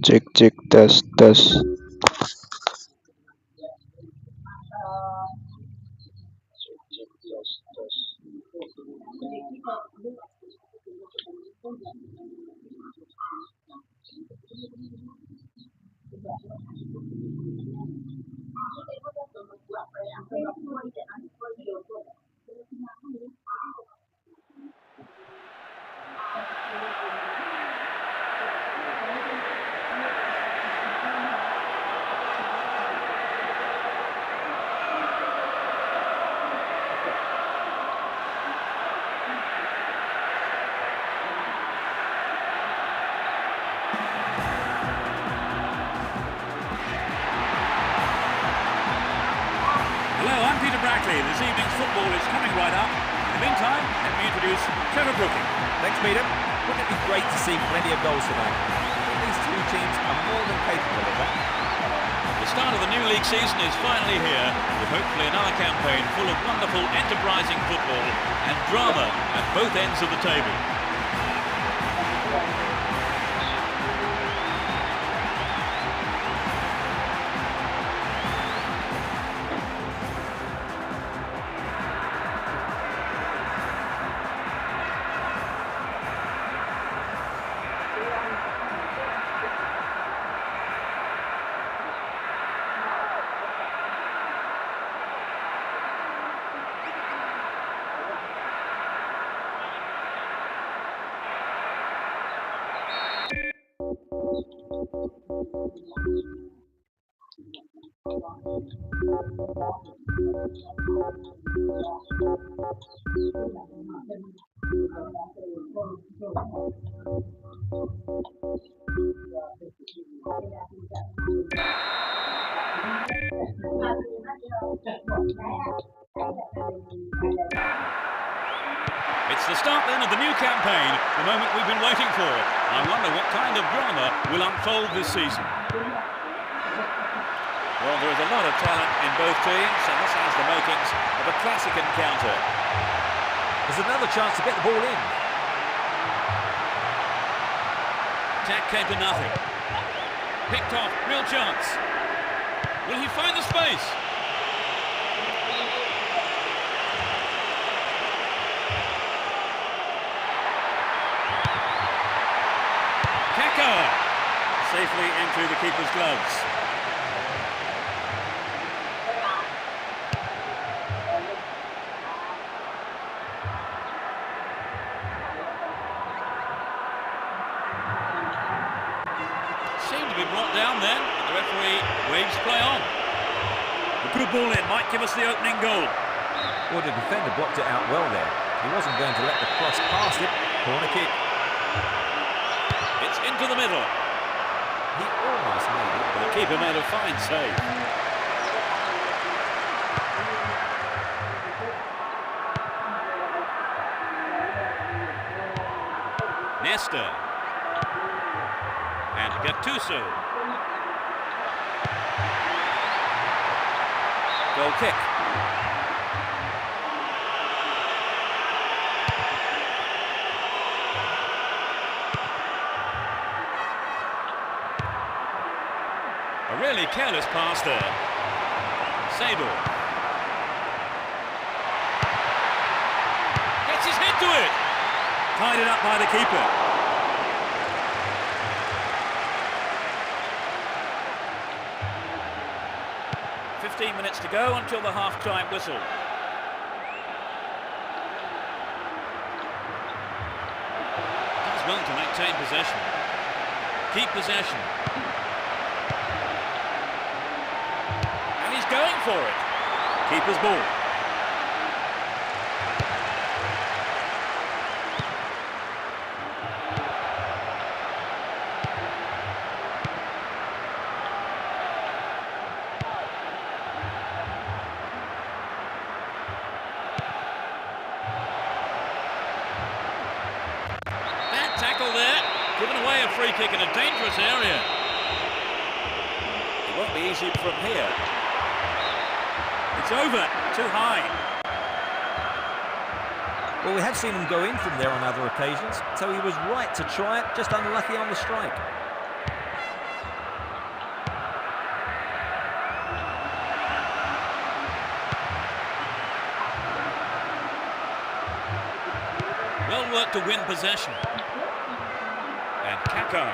Cek cek tes tes. Hello, I'm Peter Brackley. This evening's football is coming right up. In the meantime, let me introduce Trevor Brooking. Thanks, Peter. Wouldn't it be great to see plenty of goals tonight? I think these two teams are more than capable of that. The start of the new league season is finally here, with hopefully another campaign full of wonderful, enterprising football and drama at both ends of the table. It's the start then of the new campaign, the moment we've been waiting for. I wonder what kind of drama will unfold this season. Well, there is a lot of talent in both teams, and this has the makings of a classic encounter. There's another chance to get the ball in. Attack came to nothing. Picked off, real chance. Will he find the space? Kaka! Safely into the keeper's gloves. Seemed to be brought down then, but the referee waves play on. A good ball in, might give us the opening goal. Well, the defender blocked it out well there. He wasn't going to let the cross past it. Corner kick. It's into the middle. He almost made it. The keeper made a fine save. Nesta. And Gattuso. Goal kick. A really careless pass there. Seydorf. Gets his head to it. Tied it up by the keeper. 15 minutes to go until the half-time whistle. Does well to maintain possession. Keep possession. And he's going for it. Keeper's ball. Tackle there, given away a free kick in a dangerous area. It won't be easy from here. It's over, too high. Well, we have seen him go in from there on other occasions, so he was right to try it, just unlucky on the strike. Well worked to win possession. And Kaka.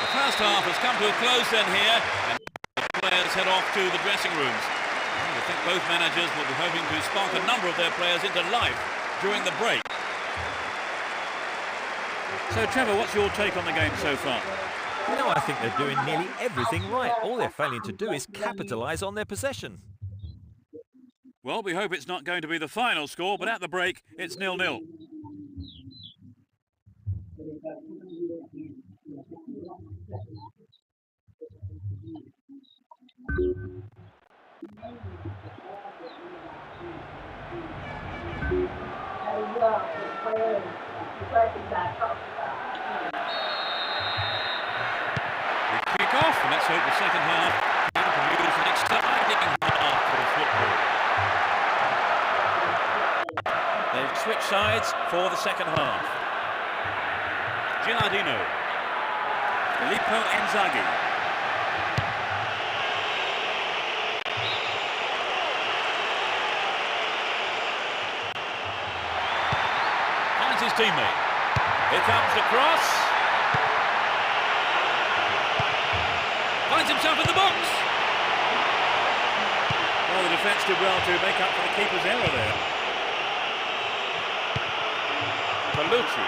The first half has come to a close then here, and the players head off to the dressing rooms. I think both managers will be hoping to spark a number of their players into life during the break. So, Trevor, what's your take on the game so far? You know, I think they're doing nearly everything right. All they're failing to do is capitalise on their possession. Well, we hope it's not going to be the final score, but at the break, it's 0-0. We kick off, and let's hope the second half can produce an exciting half for football. They've switched sides for the second half. Gilardino. Filippo Inzaghi. Finds his teammate. Here comes the cross. Finds himself in the box. Well, the defence did well to make up for the keeper's error there. Palucci.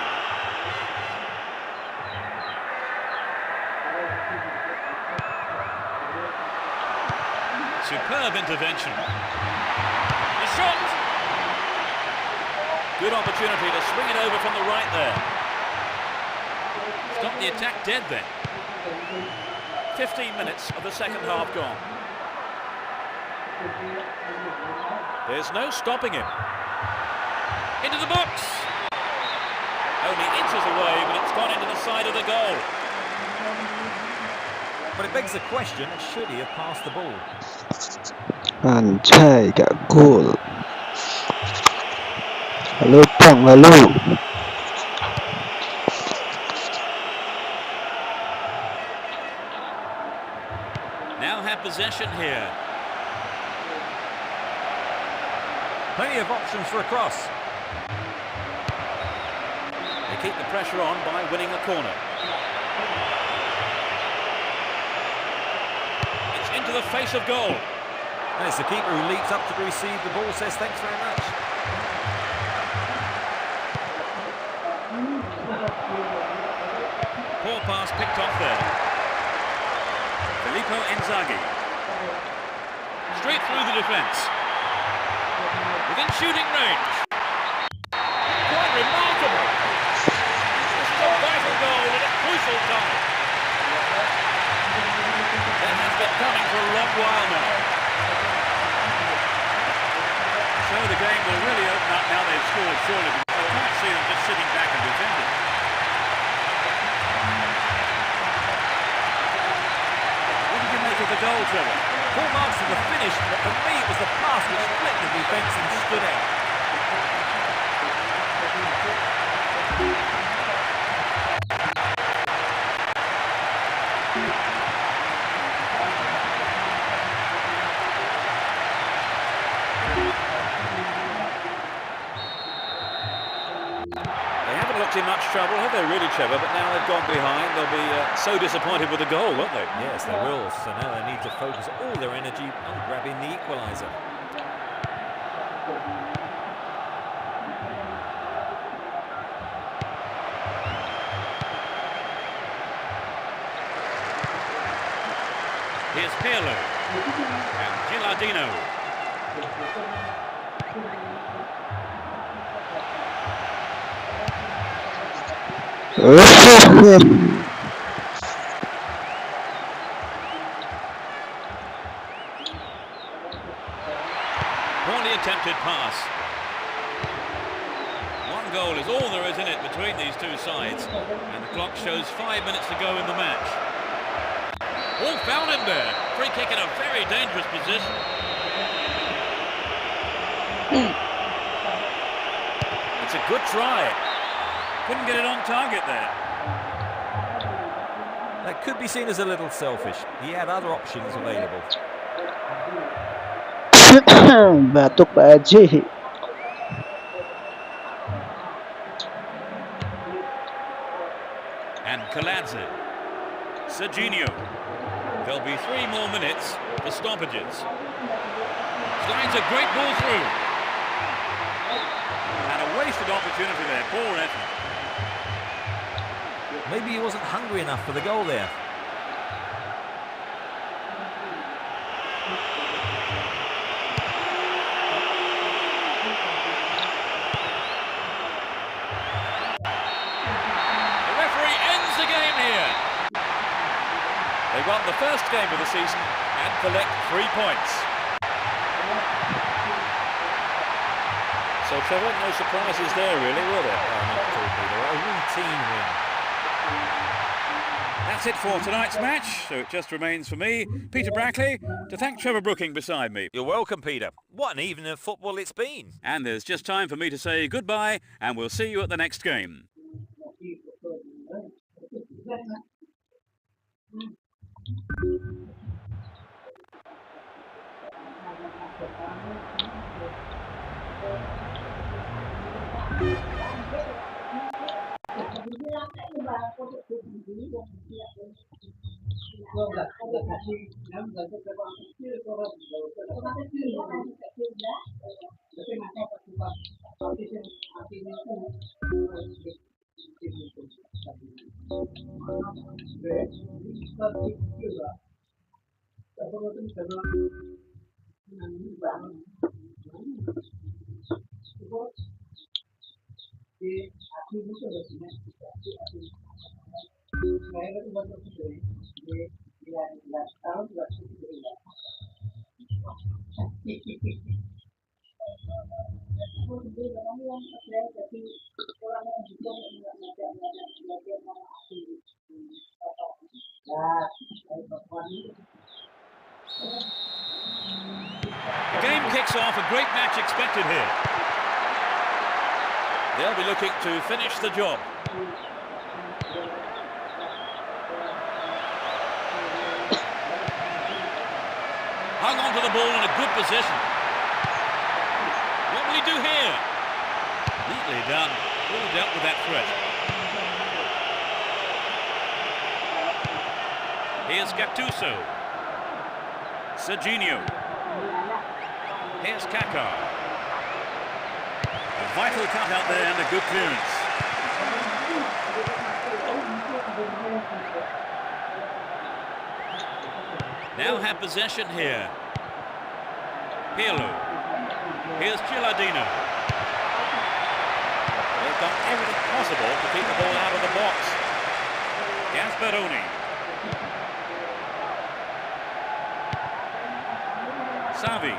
Superb intervention. The shot! Good opportunity to swing it over from the right there. Stop the attack dead then. 15 minutes of the second half gone. There's no stopping him. Into the box! Only inches away, but it's gone into the side of the goal. But it begs the question, should he have passed the ball? ใช่กับกูลลูกพ่องละลูก Now have possession here. Plenty of options for a cross. They keep the pressure on by winning a corner. It's into the face of goal. And it's the keeper who leaps up to receive the ball, says thanks very much. Poor pass picked off there. Filippo Inzaghi. Straight through the defence. Within shooting range. Quite remarkable. This is a vital goal at a crucial time. That has been coming for a long while now. So the game will really open up now they've scored, surely. I can't see them just sitting back and defending. What did you make of the goal, Trevor? Full marks for the finish, but for me it was the pass which split the defence and stood out. They haven't looked in much trouble, have they really, Trevor? But now they've gone behind. They'll be so disappointed with the goal, won't they? Yes, they will. So now they need to focus all their energy on grabbing the equaliser. Here's Pirlo and Gilardino. Poorly attempted pass. One goal is all there is in it between these two sides, and the clock shows 5 minutes to go in the match. Oh, found him there. Free kick in a very dangerous position. It's a good try. Couldn't get it on target there. That could be seen as a little selfish. He had other options available. batuk Pak Haji. And Kaladze. Serginho. There'll be 3 more minutes for stoppages. Slides a great ball through. And a wasted opportunity there. Poor effort. Maybe he wasn't hungry enough for the goal there. The referee ends the game here. They won the first game of the season and collect 3 points. So, Trevor, no surprises there, really, were there? Not at all, Peter. A routine win. That's it for tonight's match, so it just remains for me, Peter Brackley, to thank Trevor Brooking beside me. You're welcome, Peter. What an evening of football it's been. And there's just time for me to say goodbye, and we'll see you at the next game. The game kicks off, a great match expected here. They'll be looking to finish the job. Hung on to the ball in a good position. What will he do here? Neatly done. Really dealt with that threat. Here's Gattuso. Serginho. Here's Kaká. A vital cut out there and a good clearance. Now have possession here. Pirlo. Here's Gilardino. They've done everything possible to keep the ball out of the box. Gasperoni. Xavi.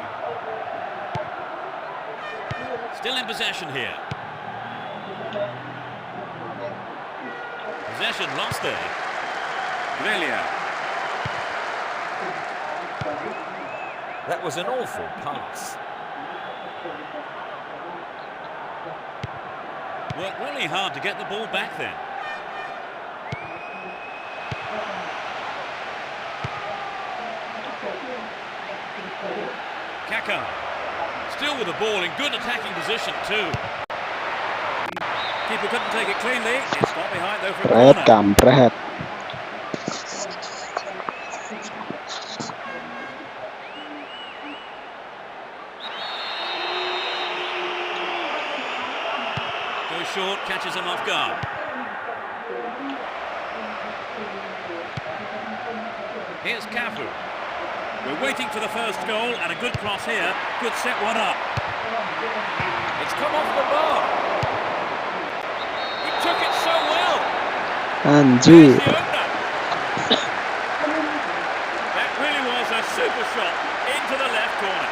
Still in possession here. Possession lost there. Grelha. That was an awful pass. Worked really hard to get the ball back then. Kaká. Still with the ball in good attacking position too. Keeper couldn't take it cleanly. It's got behind though for a แรด corner. กำแรด Goes short, catches him off guard. Here's Cafu. We're waiting for the first goal and a good cross here. Could set one up. It's come off the bar. He took it so well. อันจี้ There's the opener. That really was a super shot into the left corner.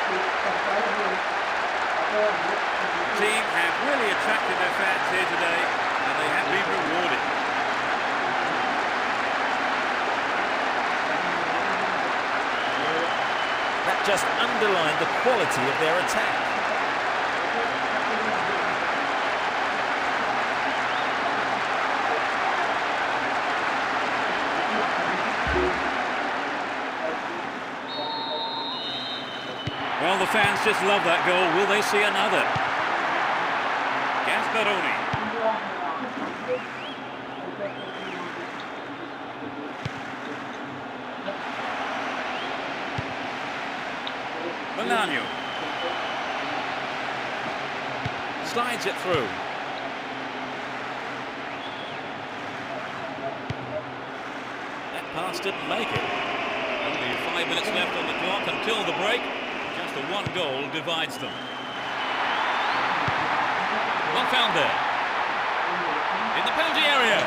The team have really attracted their fans here today and they have been rewarded. That just underlined the quality of their attack. Well, the fans just love that goal. Will they see another? Gasperoni. Milano. Slides it through. That pass didn't make it. Only 5 minutes left on the clock until the break. Just the one goal divides them. Well found there. In the penalty area.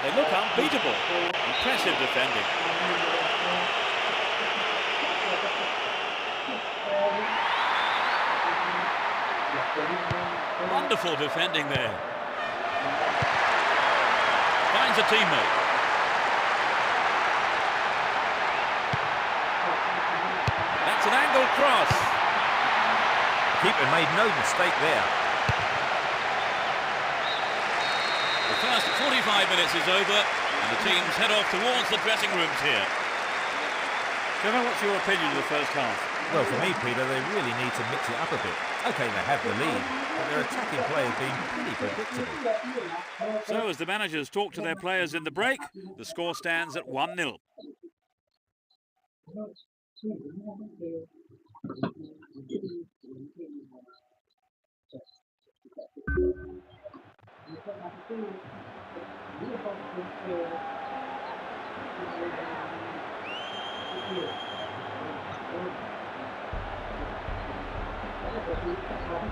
They look unbeatable. Impressive defending. Wonderful defending there. Finds a teammate. That's an angled cross. The keeper made no mistake there. The first 45 minutes is over and the teams head off towards the dressing rooms here. Trevor, what's your opinion of the first half? Well, for me, Peter, they really need to mix it up a bit. OK, they have the lead, but their attacking play has been pretty predictable. So, as the managers talk to their players in the break, the score stands at 1-0.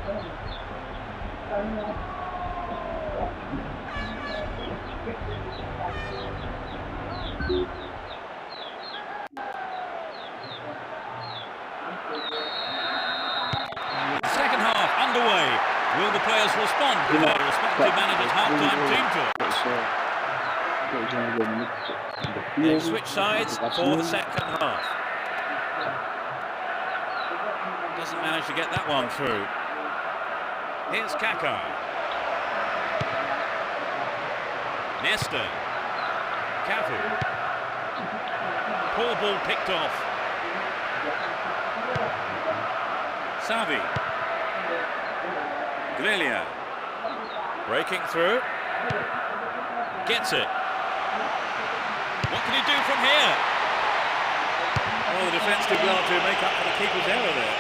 Second half underway. Will the players respond to their respective managers' half-time team talks? They've switched sides for the second half. Doesn't manage to get that one through. Here's Kaká. Nesta. Cafu. Poor ball picked off. Xavi. Grelha. Breaking through. Gets it. What can he do from here? Oh, the defence did well to make up for the keeper's error there.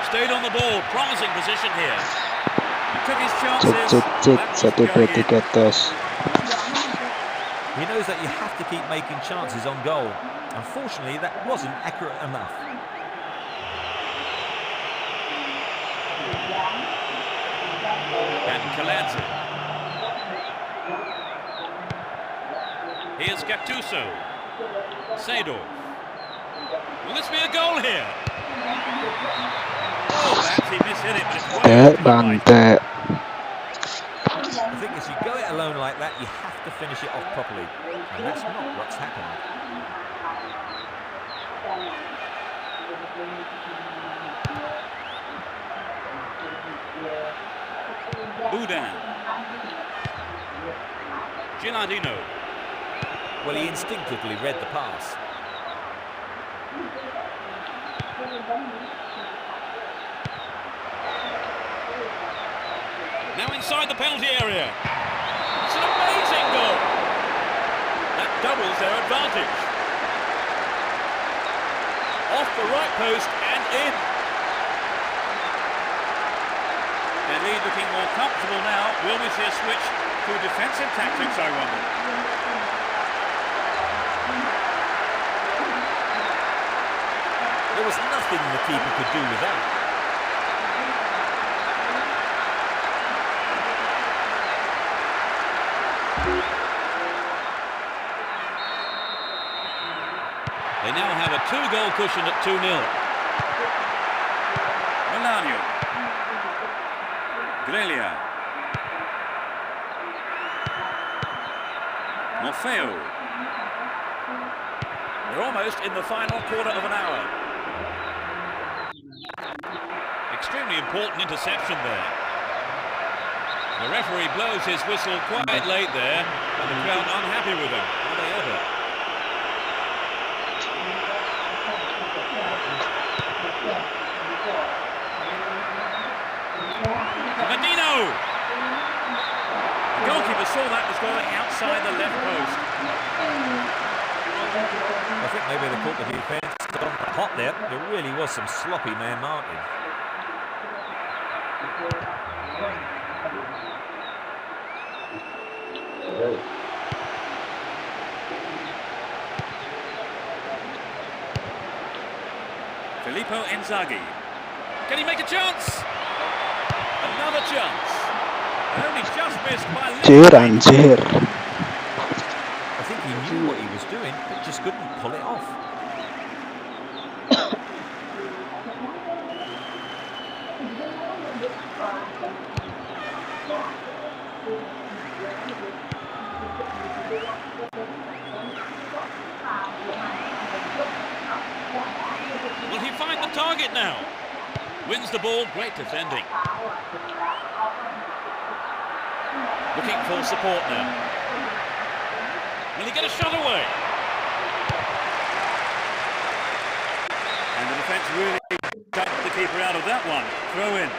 Stayed on the ball, promising position here. He took his chances. Satu berarti ke atas. He knows that you have to keep making chances on goal. Unfortunately, that wasn't accurate enough. And Kaladze. Here's Gattuso. Seedorf. Will this be a goal here? Oh, perhaps he mishit it, but it's way off to the right. Bante. The thing is, you go it alone like that, you have to finish it off properly. And that's not what's happened. Boudin. Gilardino. Well, he instinctively read the pass. Now inside the penalty area. It's an amazing goal. That doubles their advantage. Off the right post and in. Their lead looking more comfortable now. Will we see a switch to defensive tactics, I wonder? There was nothing the keeper could do with that. They now have a 2-goal cushion at 2-0. Melania. Grelha. Morfeo. They're almost in the final quarter of an hour. Extremely important interception there. The referee blows his whistle quite late there, and the crowd unhappy with him. Are they ever? Medino! The goalkeeper saw that was going outside the left post. I think maybe they caught the defence on the hot there. There really was some sloppy man marking. Filippo Inzaghi. Can he make a chance? Another chance. Only just missed by Anjir. I think he knew what he was doing, but just couldn't pull it off. Will he find the target now? Wins the ball, great defending. Looking for support now. Will he get a shot away? And the defence really ducked the keeper out of that one. Throw in.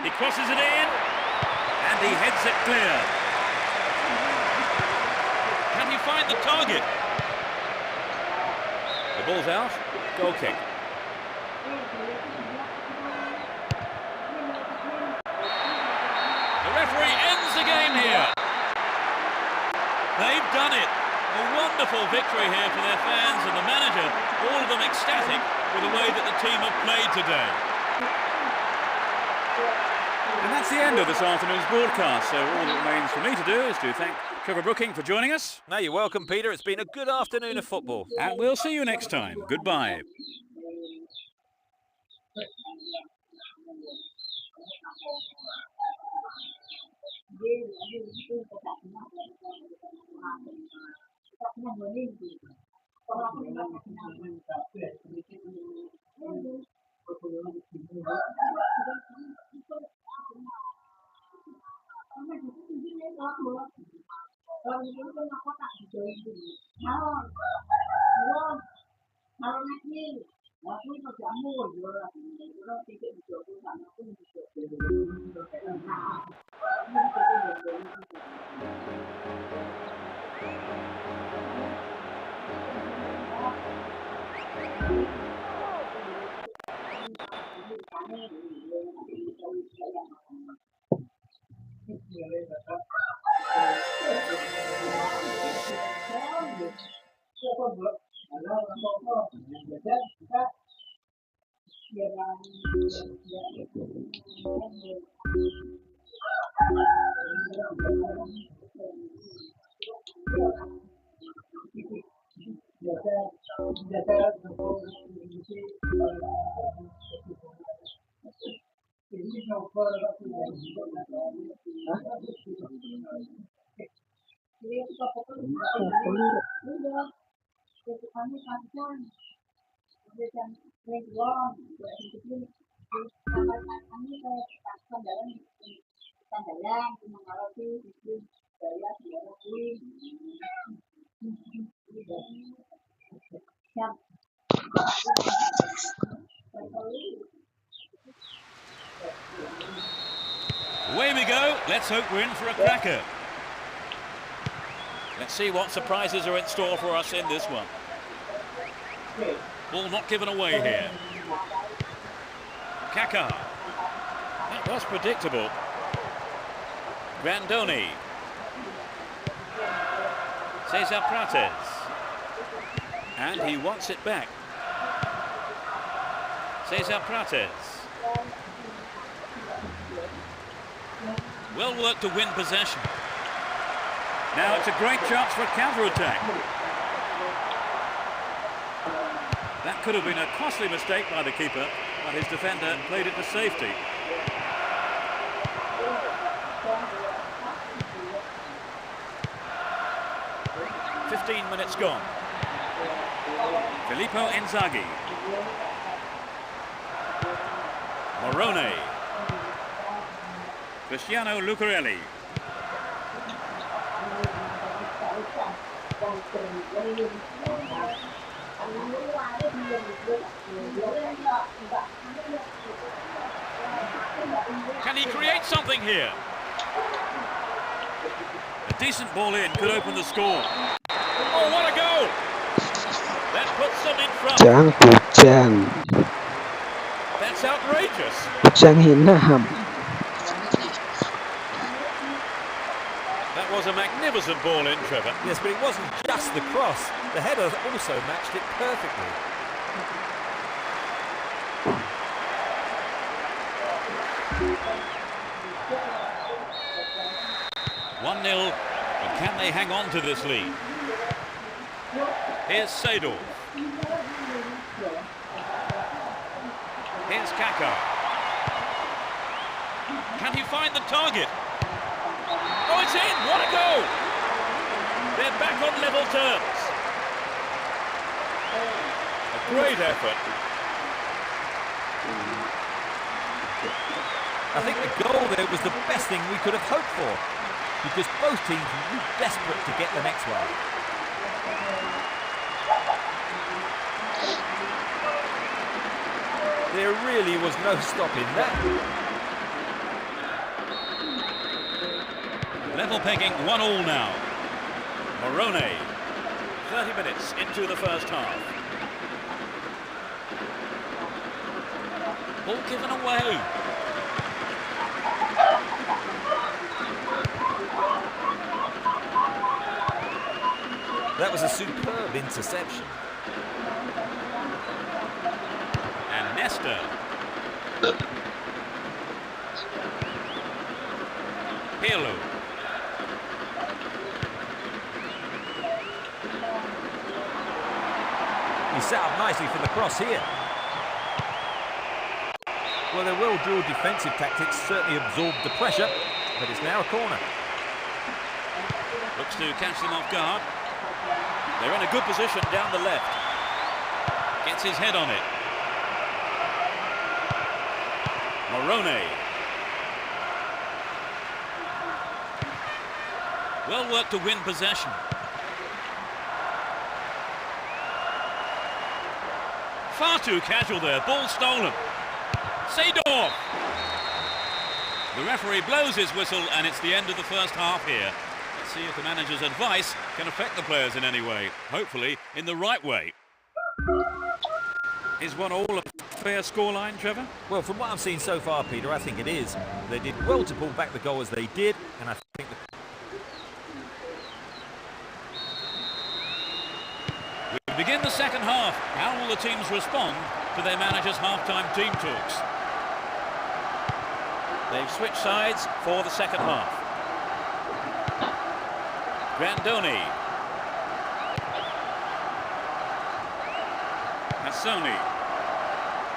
He crosses it in, and he heads it clear. Can he find the target? The ball's out, goal kick. The referee ends the game here. They've done it. A wonderful victory here for their fans and the manager, all of them ecstatic with the way that the team have played today. And that's the end of this afternoon's broadcast, so all that remains for me to do is to thank Trevor Brooking for joining us. No, you're welcome, Peter. It's been a good afternoon of football. And we'll see you next time. Goodbye. Away we go. Let's hope we're in for a cracker. Let's see what surprises are in store for us in this one. Ball not given away here. Kaká. That was predictable. Grandoni. Cesar Prates. And he wants it back. Cesar Prates. Well worked to win possession. Now it's a great chance for a counter-attack. That could have been a costly mistake by the keeper, but his defender played it to safety. "15 minutes gone. Filippo Inzaghi. Morone. Cristiano Lucarelli. Can he create something here? A decent ball in could open the score. Oh, what a goal! That puts them in front. Bujang. That's outrageous. Bujang hiện na hầm. That was a magnificent ball in, Trevor. Yes, but it wasn't just the cross. The header also matched it perfectly. One 0, but can they hang on to this lead? Here's Seedorf. Here's Kaká. Can he find the target? Oh, it's in! What a goal! They're back on level terms. A great effort. I think the goal there was the best thing we could have hoped for, because both teams were desperate to get the next one. There really was no stopping that. Level pegging 1-1 now. Morone, 30 minutes into the first half. Ball given away. was a superb interception. And Nesta. Pirlo. He's set up nicely for the cross here. Well, their well-drilled defensive tactics certainly absorbed the pressure, but it's now a corner. Looks to catch them off guard. They're in a good position down the left. Gets his head on it. Morone. Well worked to win possession. Far too casual there. Ball stolen. Seedorf. The referee blows his whistle and it's the end of the first half here. Let's see if the manager's advice can affect the players in any way. Hopefully in the right way. Is 1-1 a fair scoreline, Trevor? Well, from what I've seen so far, Peter, I think it is. They did well to pull back the goal as they did, and I think We begin the second half. How will the teams respond to their manager's half-time team talks? They've switched sides for the second half. Grandoni. Hassoni.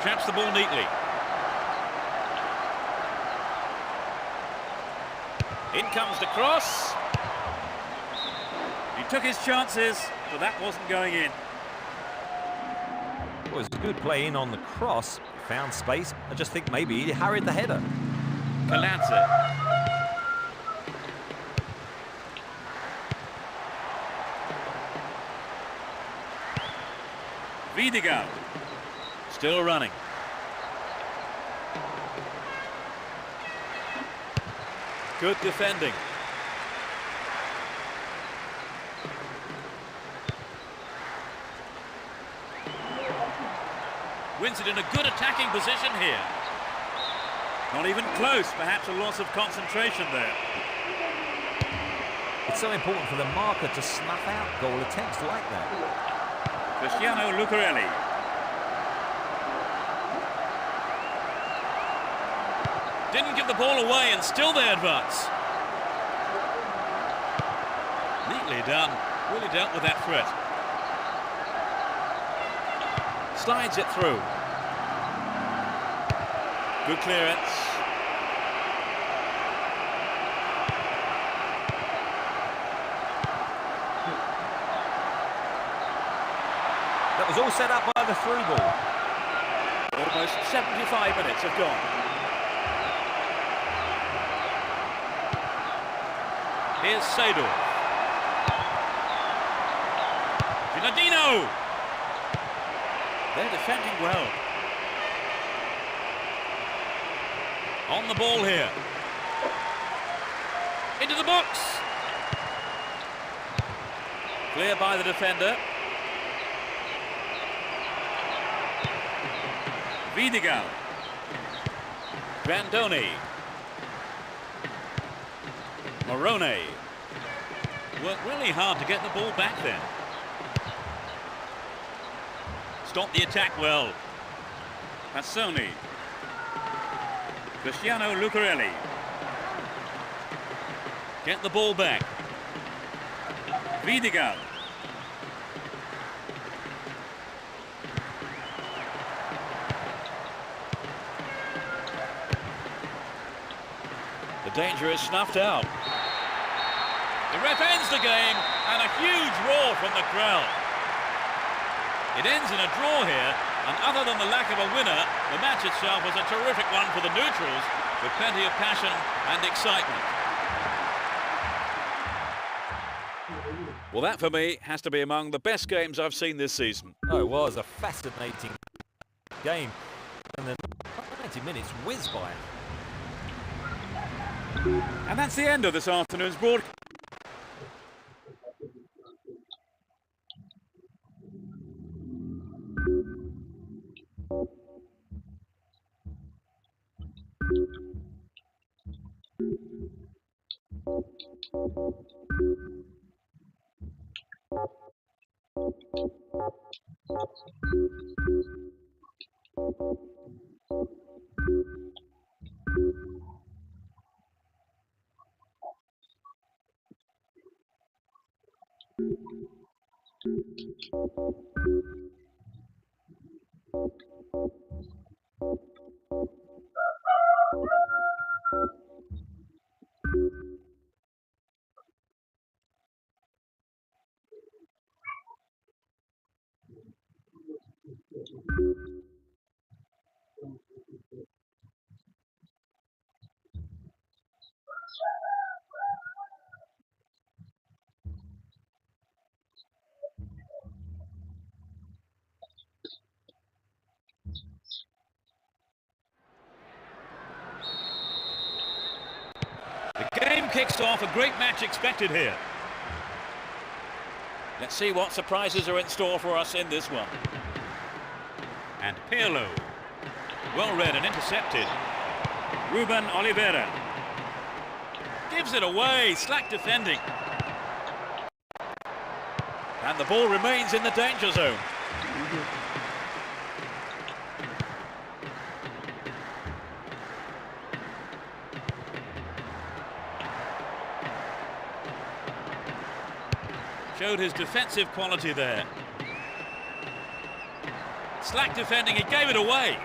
Traps the ball neatly. In comes the cross. He took his chances, but that wasn't going in. it was a good play in on the cross. Found space. I just think maybe he hurried the header. Kaladze. Vidigal. Still running. Good defending. Wins it in a good attacking position here. Not even close, perhaps a loss of concentration there. It's so important for the marker to snuff out goal attempts like that. Cristiano Lucarelli. Didn't give the ball away and still they advance. Neatly done. Really dealt with that threat. Slides it through. Good clearance. That was all set up by the through ball. Almost 75 minutes have gone. Here's Seedorf. Ginardino! They're defending well. On the ball here. Into the box. Clear by the defender. Vidigal. Grandoni. Morone. Worked really hard to get the ball back then. Stopped the attack well. Hassoni. Cristiano Lucarelli. Get the ball back. Vidigal. The danger is snuffed out. The ref ends the game and a huge roar from the crowd. It ends in a draw here, and other than the lack of a winner, the match itself was a terrific one for the neutrals, with plenty of passion and excitement. Well, that for me has to be among the best games I've seen this season. Oh, it was a fascinating game, and the 90 minutes whizzed by. And that's the end of this afternoon's broadcast. The game kicks off, a great match expected here. Let's see what surprises are in store for us in this one. And Pirlo. Well read and intercepted. Ruben Oliveira. Gives it away, slack defending. And the ball remains in the danger zone. Showed his defensive quality there. Slack defending, he gave it away.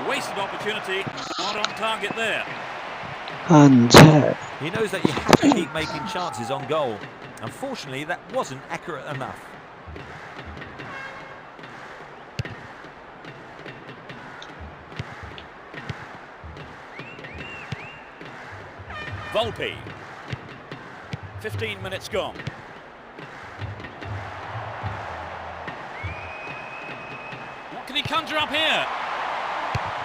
Wasted opportunity, not on target there. 暗菜 He knows that you have to keep making chances on goal. Unfortunately, that wasn't accurate enough. Volpe. 15 minutes gone. What can he conjure up here?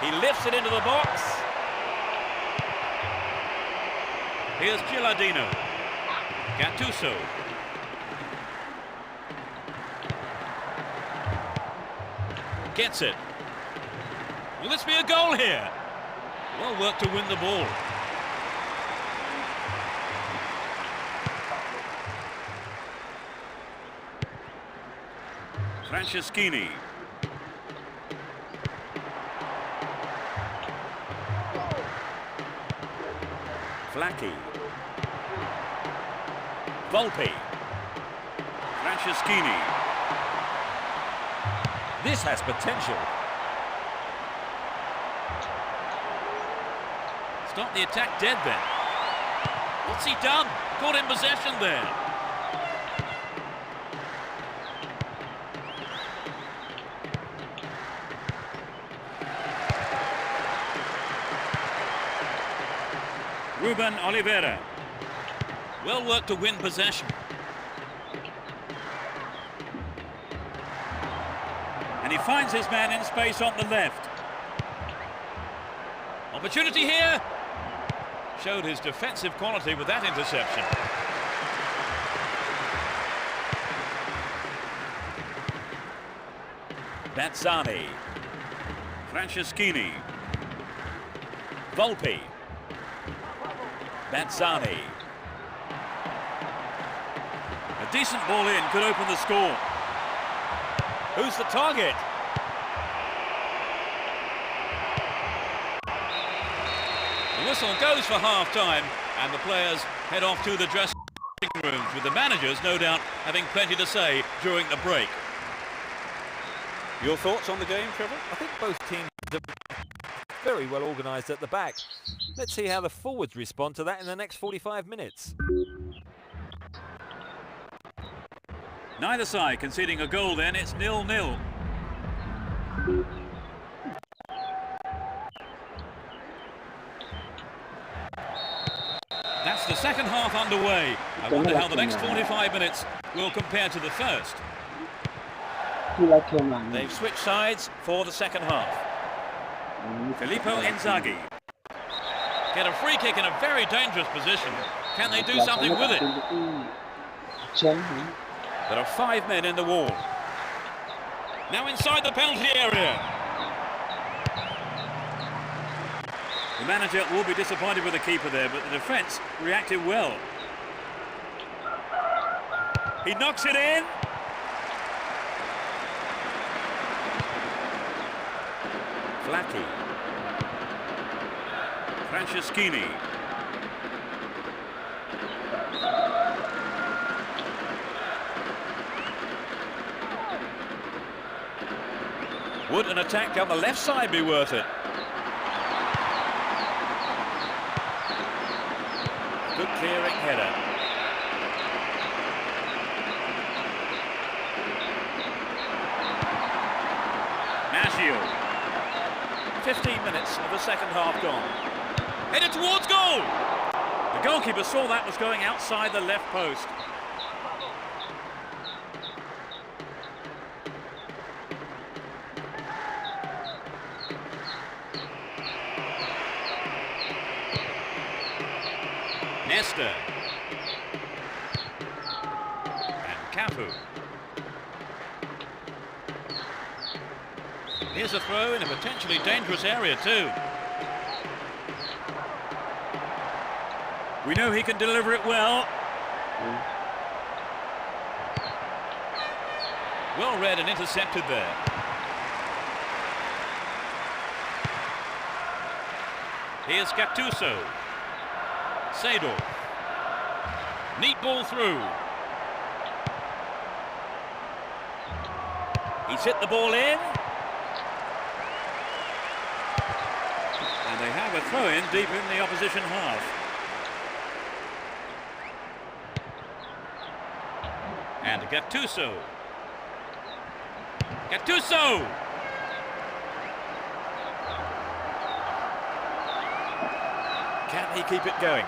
He lifts it into the box. Here's Gilardino. Gattuso. Gets it. Will this be a goal here? Well worked to win the ball. Franceschini. Flacchi. Volpe. Franceschini. This has potential. Stop the attack dead then. What's he done? Caught in possession there. Ruben Oliveira. Well worked to win possession. And he finds his man in space on the left. Opportunity here. Showed his defensive quality with that interception. Bazzani. Franceschini. Volpe. Bazzani. A decent ball in could open the score. Who's the target? The whistle goes for half-time and the players head off to the dressing rooms, with the managers no doubt having plenty to say during the break. Your thoughts on the game, Trevor? I think both teams are very well organised at the back. Let's see how the forwards respond to that in the next 45 minutes. Neither side conceding a goal then, it's 0-0. That's the second half underway. I wonder how the next 45 minutes will compare to the first. They've switched sides for the second half. Filippo Inzaghi. Get a free kick in a very dangerous position. Can they do something with it? There are 5 men in the wall. Now inside the penalty area. The manager will be disappointed with the keeper there, but the defence reacted well. He knocks it in. Flacchi. Franceschini. Would an attack down the left side be worth it? Good clearing header. Maggio. 15 minutes of the second half gone. Headed towards goal! The goalkeeper saw that was going outside the left post. Esther. And Cafu. Here's a throw in a potentially dangerous area too. We know he can deliver it well. Well read and intercepted there. Here's Gattuso. Seedorf. Neat ball through. He's hit the ball in. And they have a throw-in deep in the opposition half. And Gattuso. Gattuso! Can he keep it going?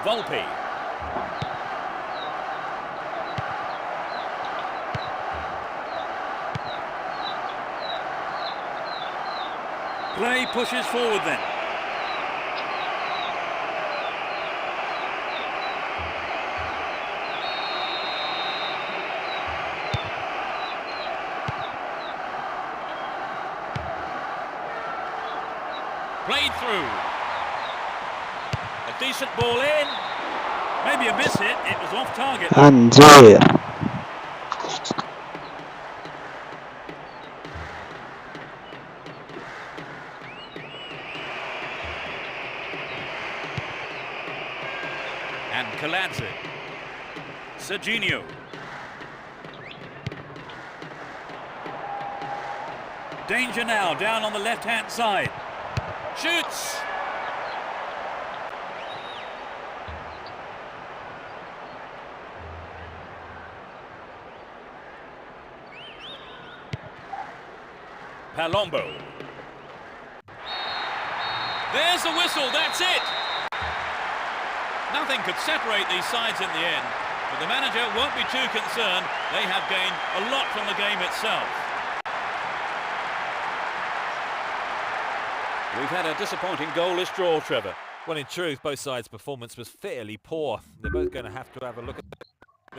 Volpe. Play pushes forward then. Played through. A decent ball in. Maybe a miss hit. It was off target. Andrea. And Kaladze. Serginho. Danger now, down on the left-hand side. Shoots! Palombo. There's the whistle, that's it! Nothing could separate these sides in the end, but the manager won't be too concerned. They have gained a lot from the game itself. We've had a disappointing goalless draw, Trevor. Well, in truth, both sides' performance was fairly poor. They're both going to have to have a look at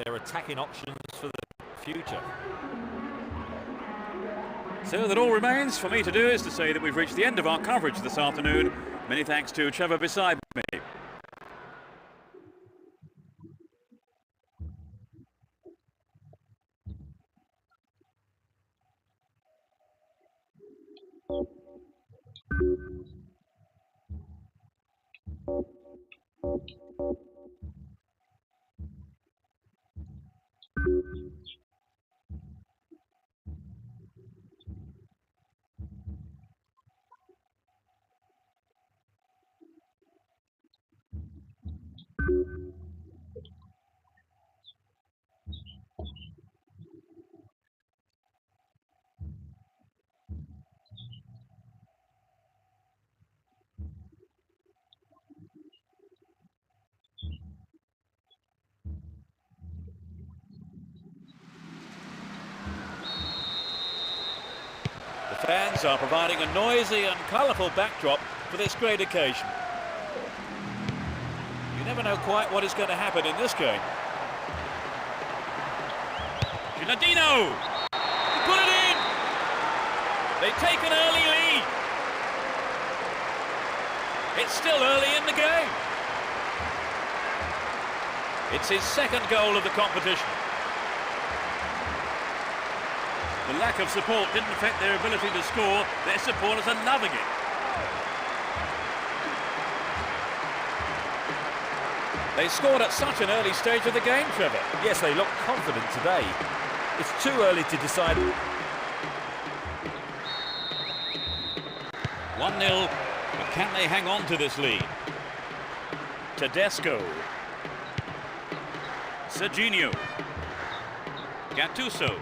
their attacking options for the future. So that all remains for me to do is to say that we've reached the end of our coverage this afternoon. Many thanks to Trevor beside me. The fans are providing a noisy and colourful backdrop for this great occasion. You never know quite what is going to happen in this game. Gilardino! He put it in! They take an early lead. It's still early in the game. It's his second goal of the competition. The lack of support didn't affect their ability to score. Their supporters are loving it. They scored at such an early stage of the game, Trevor. Yes, they look confident today. It's too early to decide. 1-0, but can they hang on to this lead? Tedesco. Serginho. Gattuso.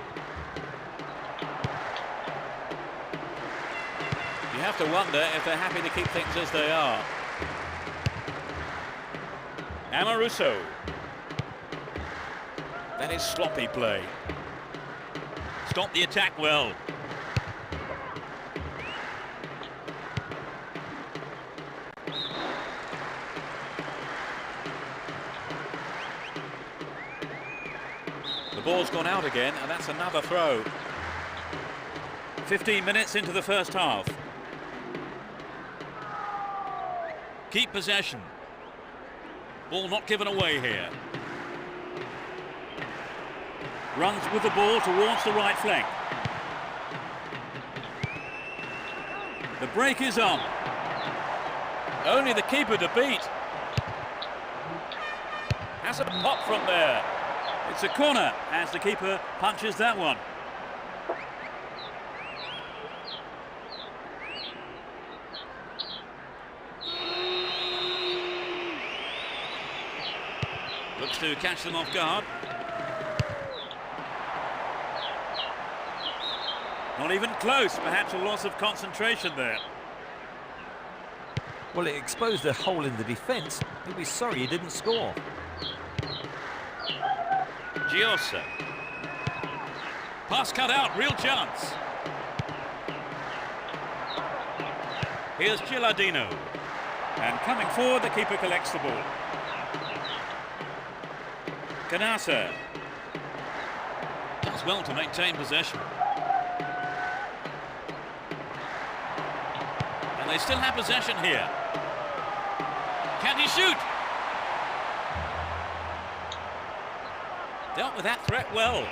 You have to wonder if they're happy to keep things as they are. Amoruso. That is sloppy play. Stopped the attack well. ball's gone out again, and that's another throw. 15 minutes into the first half. Keep possession. Ball not given away here. Runs with the ball towards the right flank. The break is on. Only the keeper to beat. Has a pop from there. It's a corner as the keeper punches that one. Looks to catch them off guard. Not even close, perhaps a loss of concentration there. Well, it exposed a hole in the defence. He'll be sorry he didn't score. Giosa. Pass cut out, real chance. Here's Gilardino. And coming forward, the keeper collects the ball. Canassa. Does well to maintain possession. And they still have possession here. Can he shoot? Dealt with that threat well.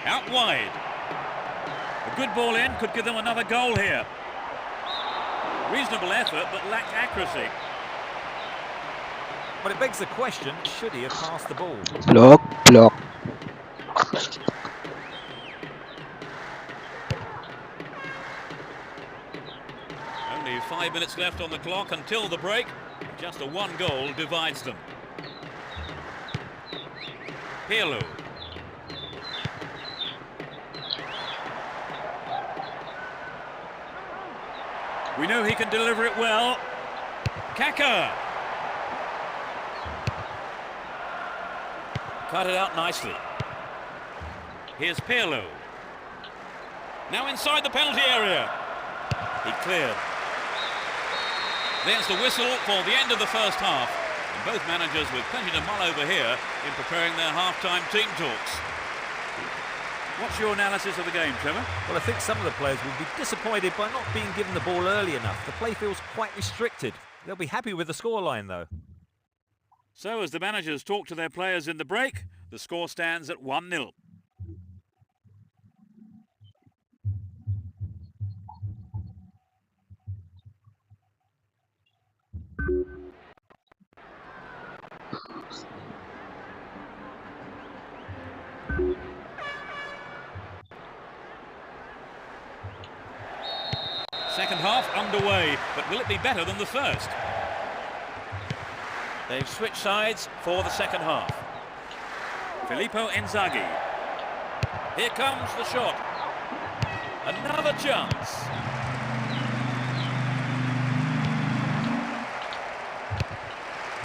Out wide. A good ball in could give them another goal here. Reasonable effort, but lacked accuracy. But it begs the question, should he have passed the ball? Block, block. Only 5 minutes left on the clock until the break. Just a one goal divides them. Pirlo. We know he can deliver it well. Kaka. Cut it out nicely. Here's Pirlo. Now inside the penalty area. He cleared. There's the whistle for the end of the first half. And both managers with plenty to mull over here in preparing their half-time team talks. What's your analysis of the game, Trevor? Well, I think some of the players will be disappointed by not being given the ball early enough. The play feels quite restricted. They'll be happy with the scoreline, though. So as the managers talk to their players in the break, the score stands at 1-0. Second half underway, but will it be better than the first? They've switched sides for the second half. Filippo Inzaghi. Here comes the shot. Another chance.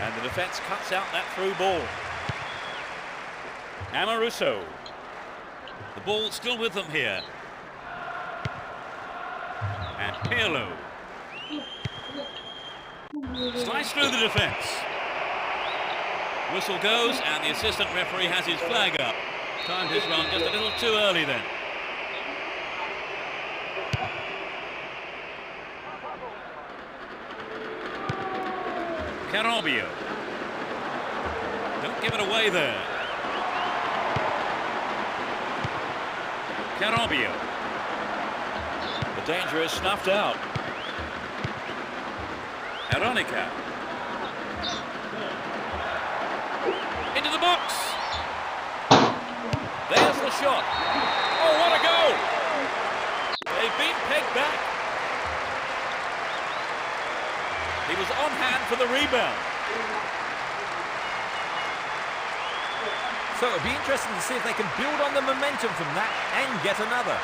And the defence cuts out that through ball. Amoruso. The ball still with them here. And Pirlo. Slice through the defence. Whistle goes and the assistant referee has his flag up. Timed his run just a little too early then. Carobio. Don't give it away there. Carobio. The danger is snuffed out. Aronica. Into the box. There's the shot. Oh, what a goal! They've been pegged back. He was on hand for the rebound. So it'll be interesting to see if they can build on the momentum from that and get another.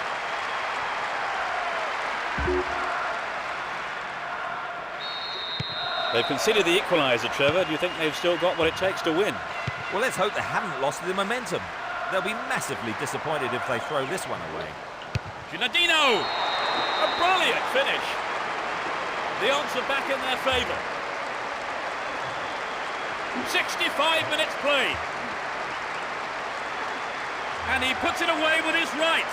They've conceded the equaliser, Trevor. Do you think they've still got what it takes to win? Well, let's hope they haven't lost the momentum. They'll be massively disappointed if they throw this one away. Gilardino! A brilliant finish. The odds are back in their favour. 65 minutes played. And he puts it away with his right.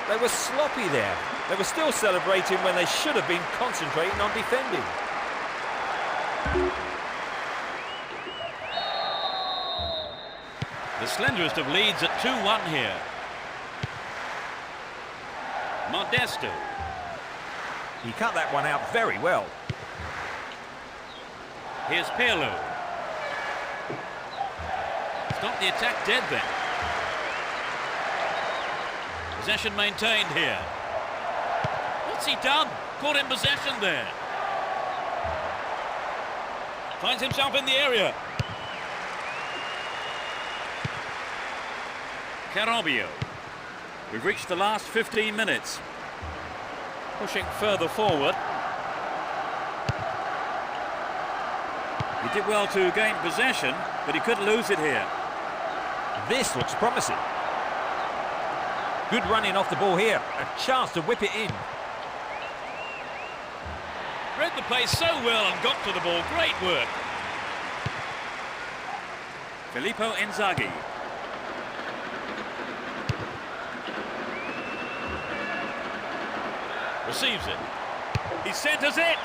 They were sloppy there. They were still celebrating when they should have been concentrating on defending. The slenderest of leads at 2-1 here. Modesto. He cut that one out very well. Here's Pirlo. Stop the attack dead then. Possession maintained here. What's he done? Caught in possession there. Finds himself in the area. Carabio. We've reached the last 15 minutes. Pushing further forward. He did well to gain possession, but he could lose it here. This looks promising. Good running off the ball here. A chance to whip it in. Read the play so well and got to the ball. Great work. Filippo Inzaghi. Receives it. He centres it.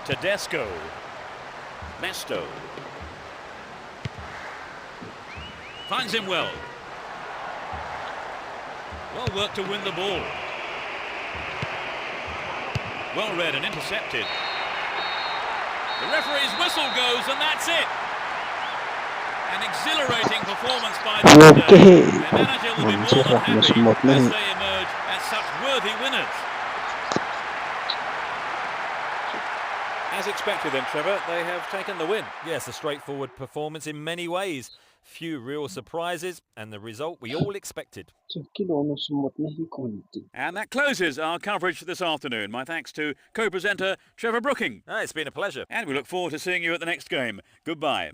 Tedesco. Mesto. Finds him well. Well worked to win the ball. Well read and intercepted. The referee's whistle goes and that's it. An exhilarating performance by the leader. Okay. Their manager will be more than happy as they emerge as such worthy winners. As expected then, Trevor, they have taken the win. Yes, a straightforward performance in many ways. Few real surprises and the result we all expected. And that closes our coverage this afternoon. My thanks to co-presenter Trevor Brooking. It's been a pleasure. And we look forward to seeing you at the next game. Goodbye.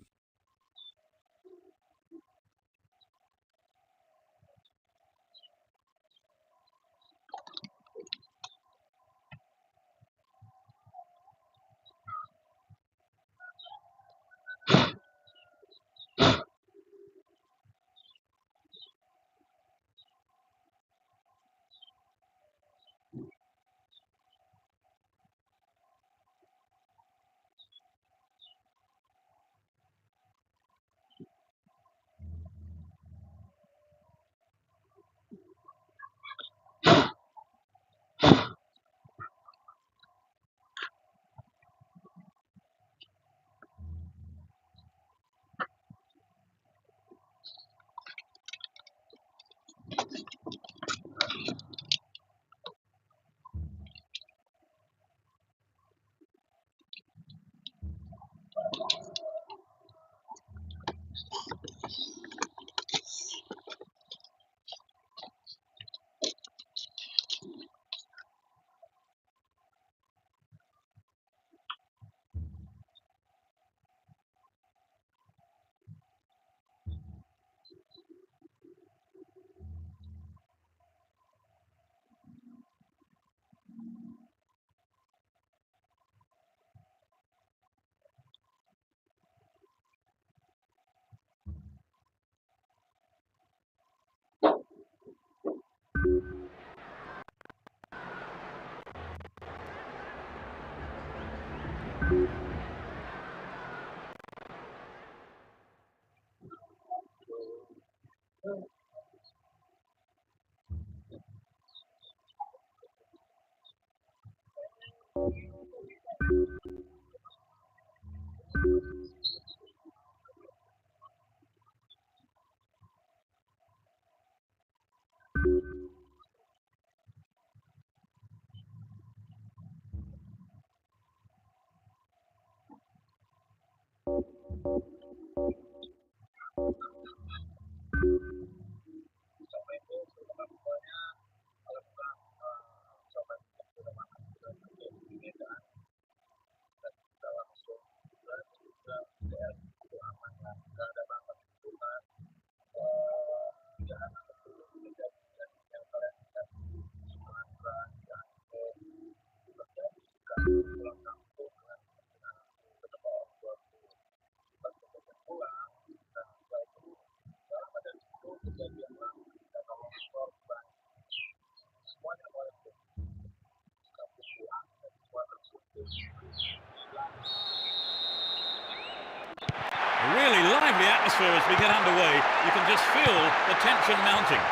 atmosphere as we get underway. You can just feel the tension mounting.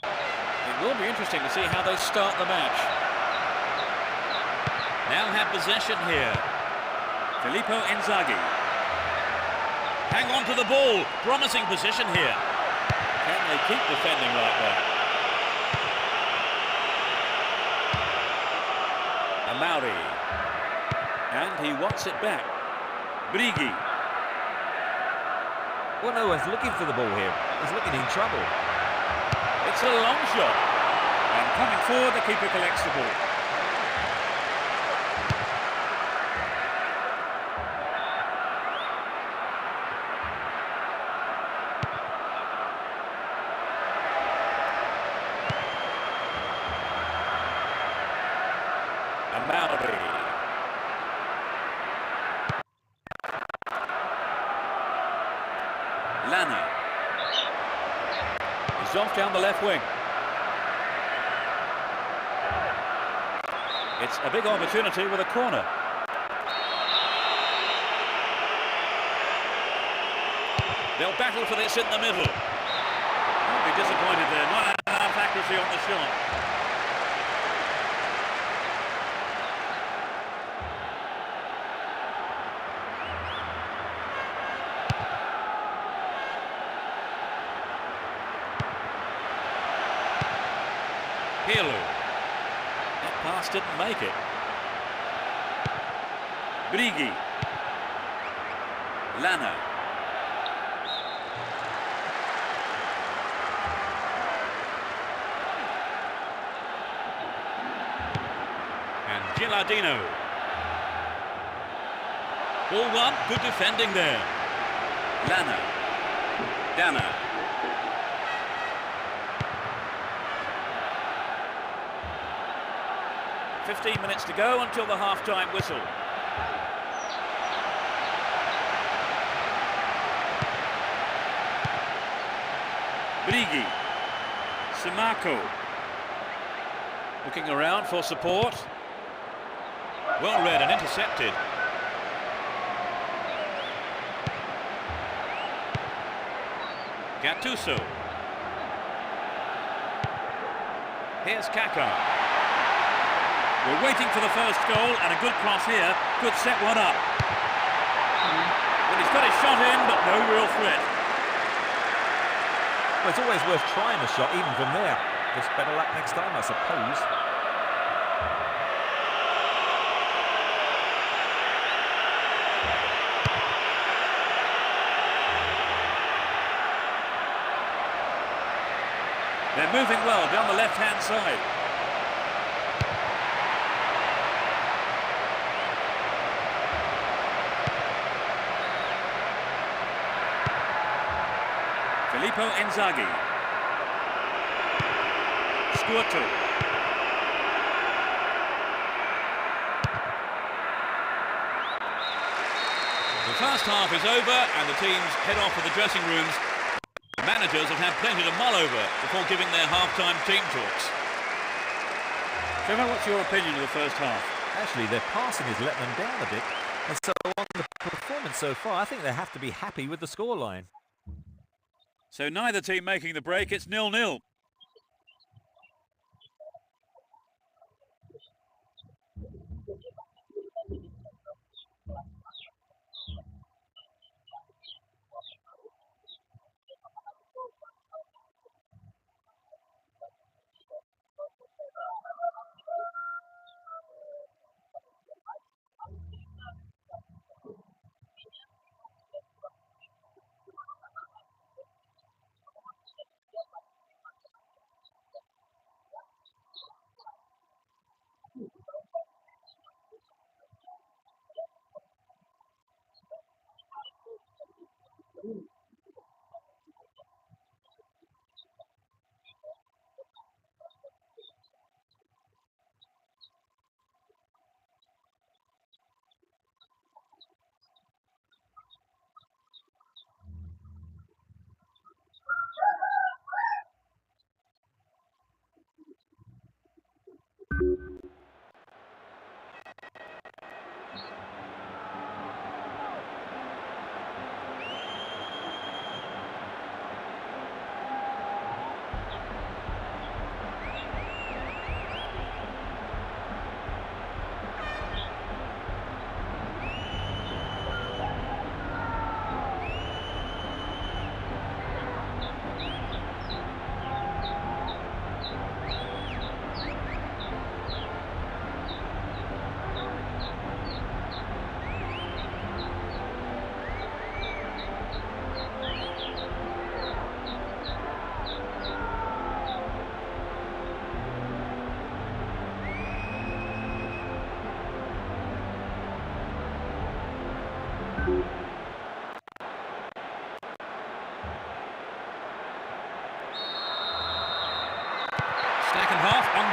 It will be interesting to see how they start the match. Now have possession here. Filippo Inzaghi. Hang on to the ball. Promising position here. Can they keep defending like that? Amauri. And he wants it back. Brighi. Well, no one's looking for the ball here. He's looking in trouble. It's a long shot. And coming forward, the keeper collects the ball. Amauri. Lana. He's off down the left wing. It's a big opportunity with a corner. They'll battle for this in the middle. Won't be disappointed there. Not enough accuracy on the shot. Pirlo. That pass didn't make it. Brighi. Lana. And Gilardino. Ball one, good defending there. Lana. Dana. 15 minutes to go until the half-time whistle. Brighi. Simaco. Looking around for support. Well read and intercepted. Gattuso. Here's Kaká. We're waiting for the first goal, and a good cross here could set one up. Well, he's got his shot in, but no real threat. Well, it's always worth trying a shot, even from there. Just better luck next time, I suppose. They're moving well down the left-hand side. Filippo Inzaghi. Squirtle. The first half is over and the teams head off to the dressing rooms. Managers have had plenty to mull over before giving their half-time team talks. Trevor, what's your opinion of the first half? Actually, their passing has let them down a bit. And so on the performance so far, I think they have to be happy with the scoreline. So neither team making the break, it's 0-0.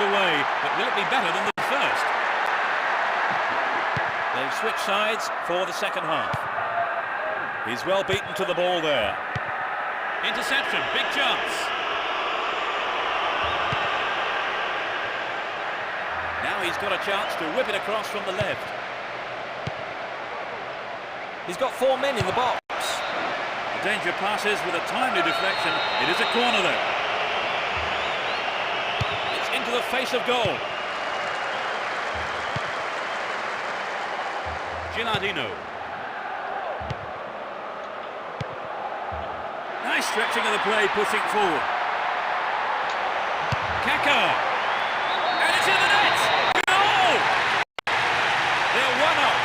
underway, but will it be better than the first? They've switched sides for the second half. He's well beaten to the ball there. Interception, big chance. Now he's got a chance to whip it across from the left. He's got 4 men in the box. The danger passes with a timely deflection. It is a corner though. It's into the face of goal. Gilardino. Nice stretching of the play, pushing forward. Kaka. And it's in the net! Goal! They're 1-up.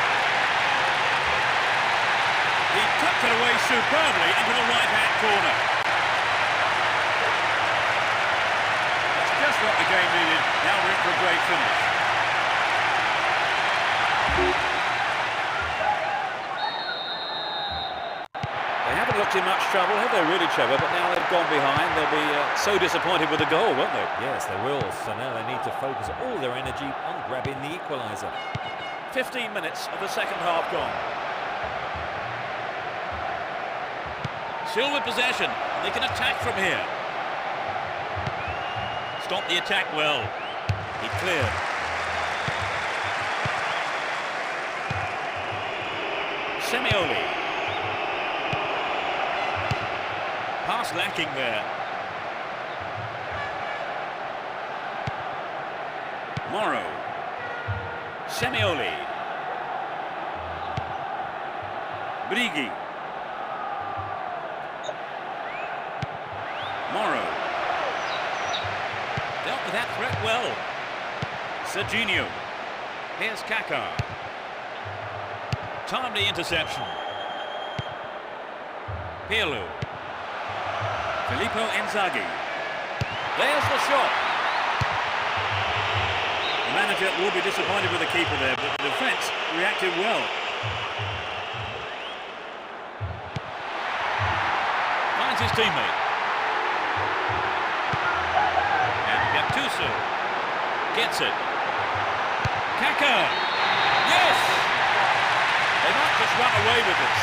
He tucked it away superbly into the right-hand corner. That's just what the game needed. Now we're in for a great finish. They haven't looked in much trouble, have they really, Trevor? But now they've gone behind. They'll be so disappointed with the goal, won't they? Yes, they will. So now they need to focus all their energy on grabbing the equaliser. 15 minutes of the second half gone. Still with possession, and they can attack from here. Stop the attack well. He cleared. Semioli. Pass lacking there. Morrow. Semioli. Brighi. Morrow. Dealt with that threat well. Serginho. Here's Kaka. Timely interception. Pirlo. Filippo Inzaghi. There's the shot. The manager will be disappointed with the keeper there, but the defence reacted well. Finds his teammate. And Gattuso gets it. Kaka. Yes! They might just run away with this.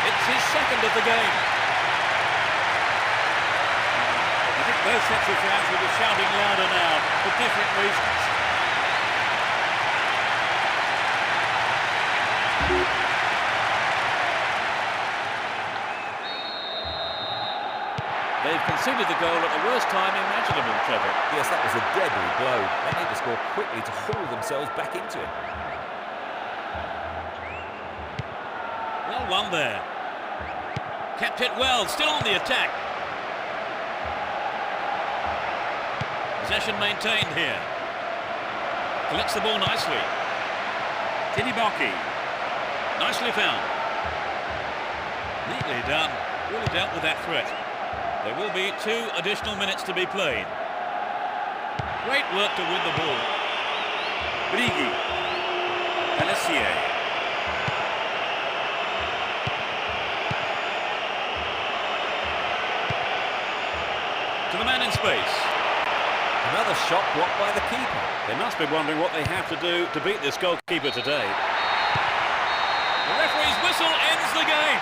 It's his second of the game. I think both sets of fans will be shouting louder now for different reasons. They've conceded the goal at the worst time imaginable, Trevor. Yes, that was a deadly blow. They need to score quickly to haul themselves back into it. Well won there. Kept it well, still on the attack. Possession maintained here. Collects the ball nicely. Tinibaki. Nicely found. Neatly done. Really dealt with that threat. There will be 2 additional minutes to be played. Great work to win the ball. Brighi. Alessier. To the man in space. Another shot blocked by the keeper. They must be wondering what they have to do to beat this goalkeeper today. The referee's whistle ends the game.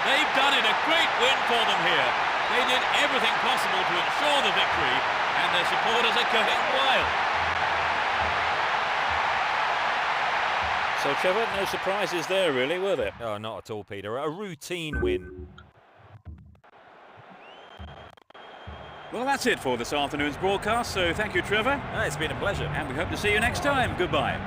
They've done it, a great win for them here. They did everything possible to ensure the victory, and their supporters are going wild. So, Trevor, no surprises there, really, were there? Oh, not at all, Peter. A routine win. Well, that's it for this afternoon's broadcast, so thank you, Trevor. It's been a pleasure. And we hope to see you next time. Goodbye.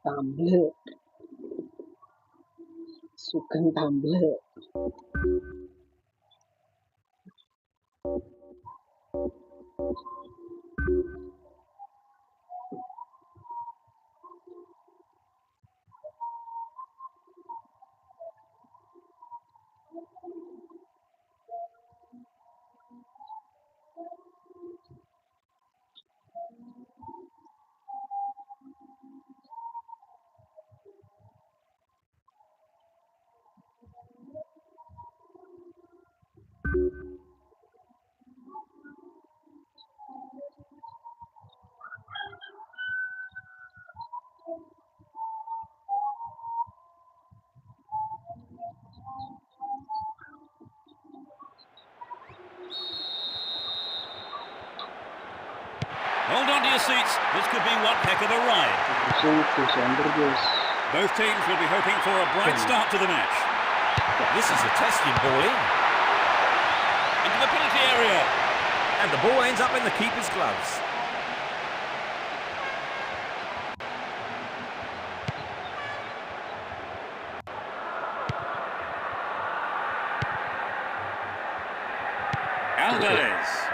Tumbler, Sugeng Tumbler. Hold on to your seats. This could be one heck of a ride. Both teams will be hoping for a bright start to the match. This is a testing ball in. Into the penalty area. And the ball ends up in the keeper's gloves. Alvarez.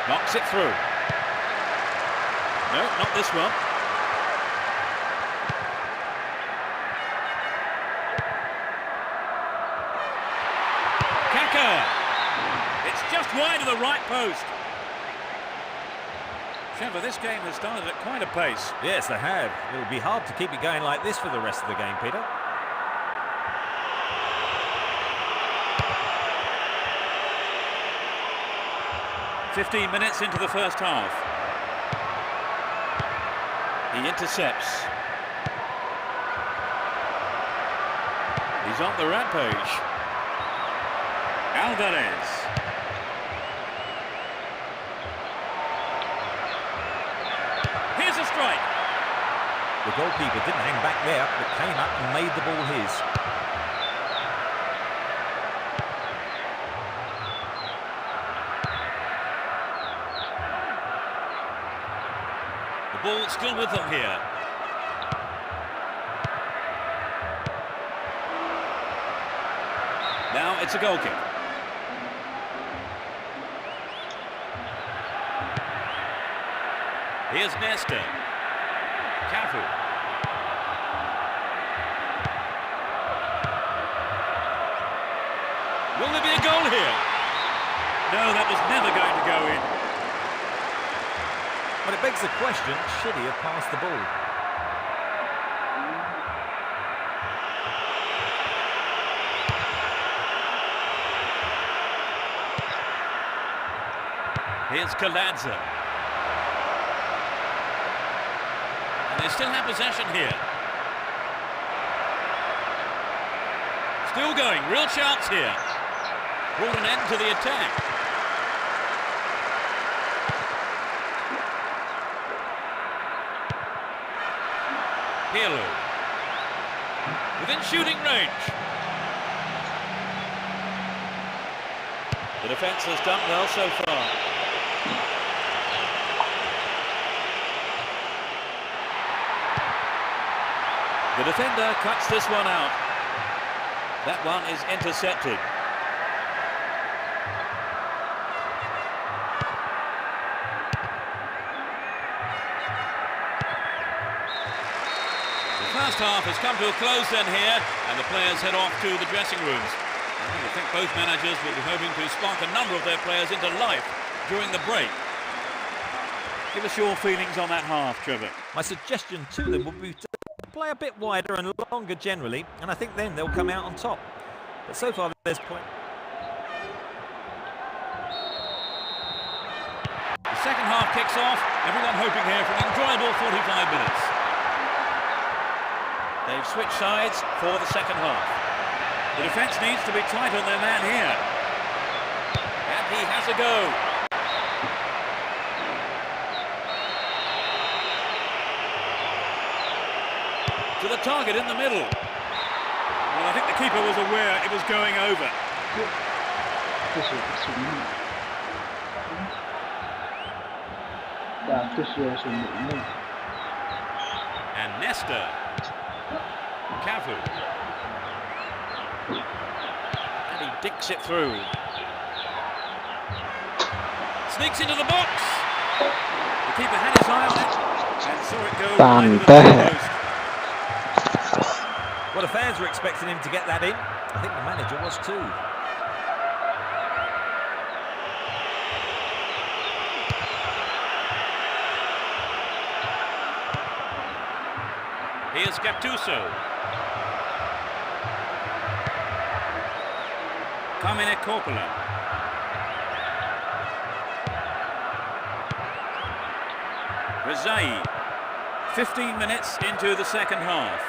Knocks it through. No, not this one. Kaka. It's just wide of the right post. Trevor, this game has started at quite a pace. Yes, they have. It will be hard to keep it going like this for the rest of the game, Peter. "15 minutes into the first half. He intercepts. He's on the rampage. Alvarez. Here's a strike. The goalkeeper didn't hang back there, but came up and made the ball his. The ball still with them here. Now it's a goal kick. Here's Nesta. Cafu. Will there be a goal here? No, that was never going to go in. But it begs the question, should he have passed the ball? Here's Kaladza. And they still have possession here. Still going, real chance here. Brought an end to the attack. Pirlo. Within shooting range. The defence has done well so far. The defender cuts this one out. That one is intercepted. The first half has come to a close then here, and the players head off to the dressing rooms. I think both managers will be hoping to spark a number of their players into life during the break. Give us your feelings on that half, Trevor. My suggestion to them would be to play a bit wider and longer generally, and I think then they'll come out on top. But so far there's point. The second half kicks off, everyone hoping here for an enjoyable 45 minutes. They've switched sides for the second half. The defence needs to be tight on their man here. And he has a go. To the target in the middle. Well, I think the keeper was aware it was going over. And Nesta. Cafu. And he dicks it through. Sneaks into the box. The keeper had his eye on it and saw it go wide of the post. Well, the fans were expecting him to get that in. I think the manager was too. Here's Gattuso. Carmine Coppola. Rezai. 15 minutes into the second half.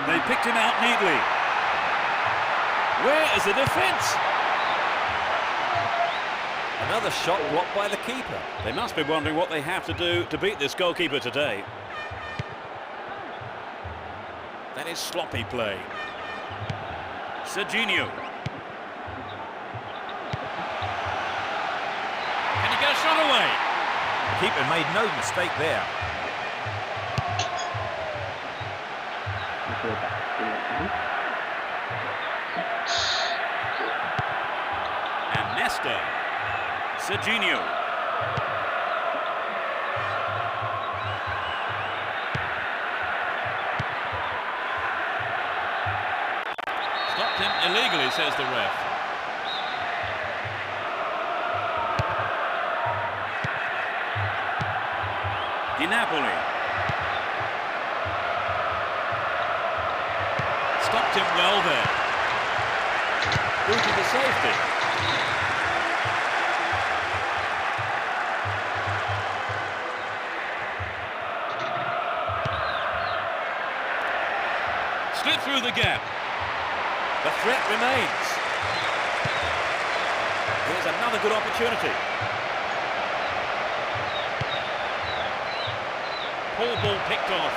They picked him out neatly. Where is the defence? Another shot blocked by the keeper. They must be wondering what they have to do to beat this goalkeeper today. That is sloppy play. Serginho. Can he get a shot away? The keeper made no mistake there. And Nesta. Serginho. Stopped him illegally, says the ref. Di Napoli. Stopped him well there. Booted to safety. Slid through the gap. The threat remains. Here's another good opportunity. Poor ball picked off.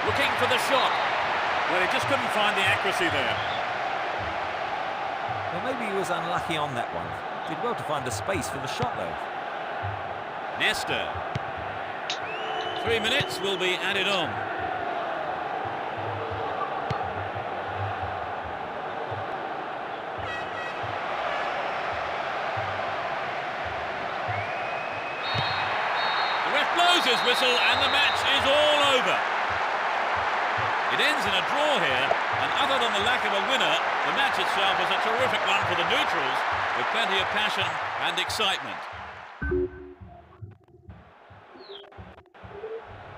Looking for the shot. Well, he just couldn't find the accuracy there. Well, maybe he was unlucky on that one. Did well to find the space for the shot, though. Nesta. 3 minutes will be added on. The ref blows his whistle and the match is all over. It ends in a draw here, and other than the lack of a winner, the match itself was a terrific one for the neutrals, with plenty of passion and excitement.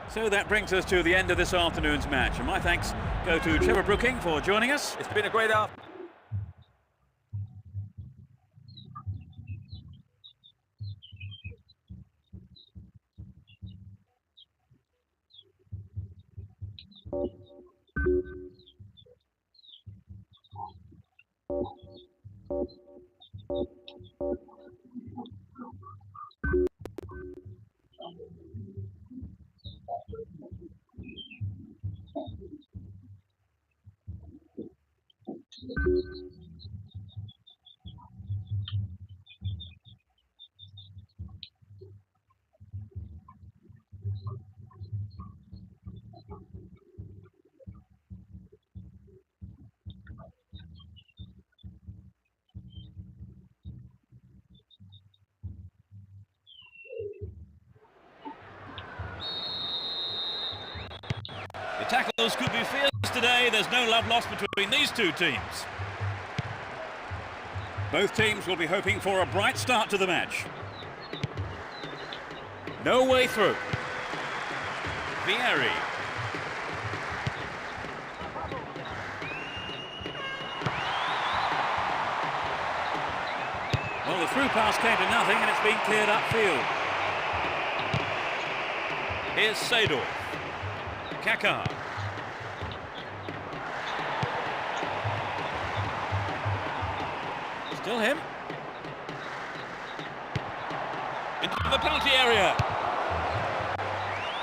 So that brings us to the end of this afternoon's match, and my thanks go to Trevor Brooking for joining us. It's been a great afternoon. The tackles could be fierce today. There's no love lost between these two teams. Both teams will be hoping for a bright start to the match. No way through. Vieri. Well, the through pass came to nothing and it's been cleared upfield. Here's Seedorf. Kaká. Still him. Into the penalty area.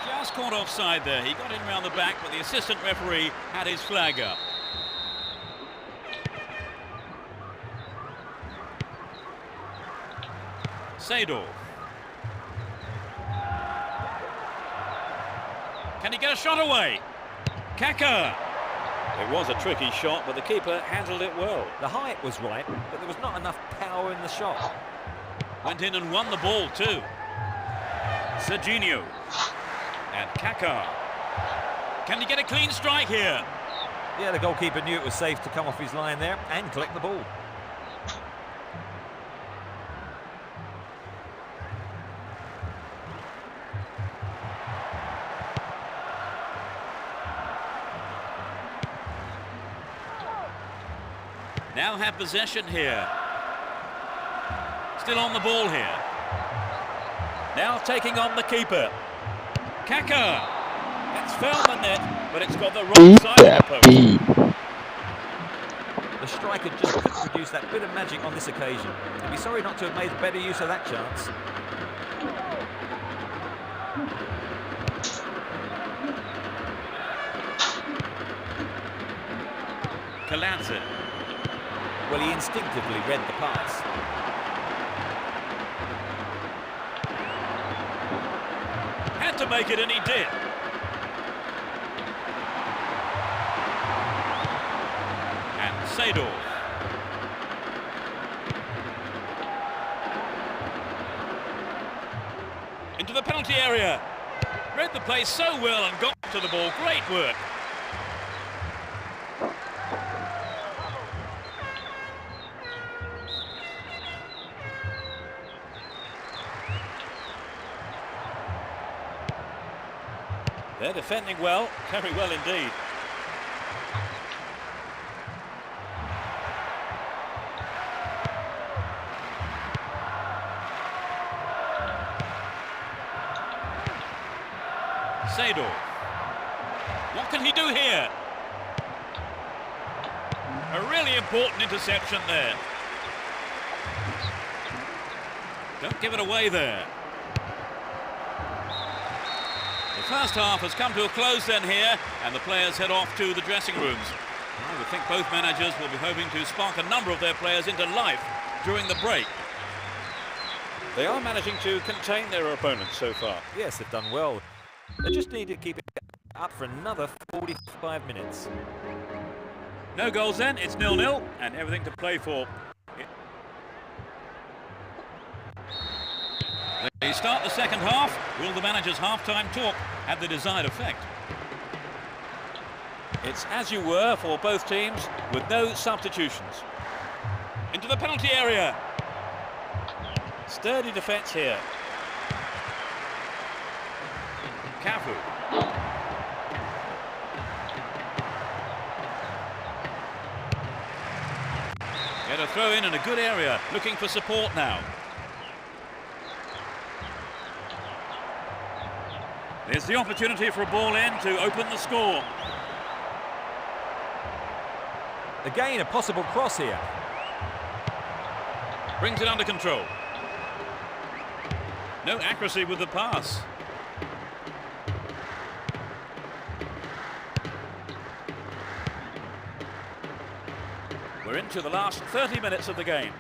Just caught offside there. He got in round the back, but the assistant referee had his flag up. Seedorf. Can he get a shot away? Kaká. It was a tricky shot, but the keeper handled it well. The height was right, but there was not enough power in the shot. Went in and won the ball too. Serginho. And Kaká. Can he get a clean strike here? Yeah, the goalkeeper knew it was safe to come off his line there and collect the ball. Now have possession here. Still on the ball Now taking on the keeper. Kaká. That's found the net, but it's got the wrong Beat side of the that post. beat. The striker just couldn't produce that bit of magic on this occasion. He'd be sorry not to have made better use of that chance. Kaladze. Well, he instinctively read the pass. Had to make it, and he did. And Seedorf. Into the penalty area. Read the play so well and got to the ball. Great work. They're defending well, very well indeed. Seedorf. What can he do here? A really important interception there. Don't give it away there. The first half has come to a close then here, and the players head off to the dressing rooms. I would think both managers will be hoping to spark a number of their players into life during the break. They are managing to contain their opponents so far. Yes, they've done well. They just need to keep it up for another 45 minutes. No goals then, it's 0-0 and everything to play for. They start the second half. Will the manager's half-time talk have the desired effect? It's as you were for both teams, with no substitutions. Into the penalty area. Sturdy defence here. Cafu. Get a throw in a good area, looking for support now. There's the opportunity for a ball in to open the score. Again, a possible cross here. Brings it under control. No accuracy with the pass. We're into the last 30 minutes of the game.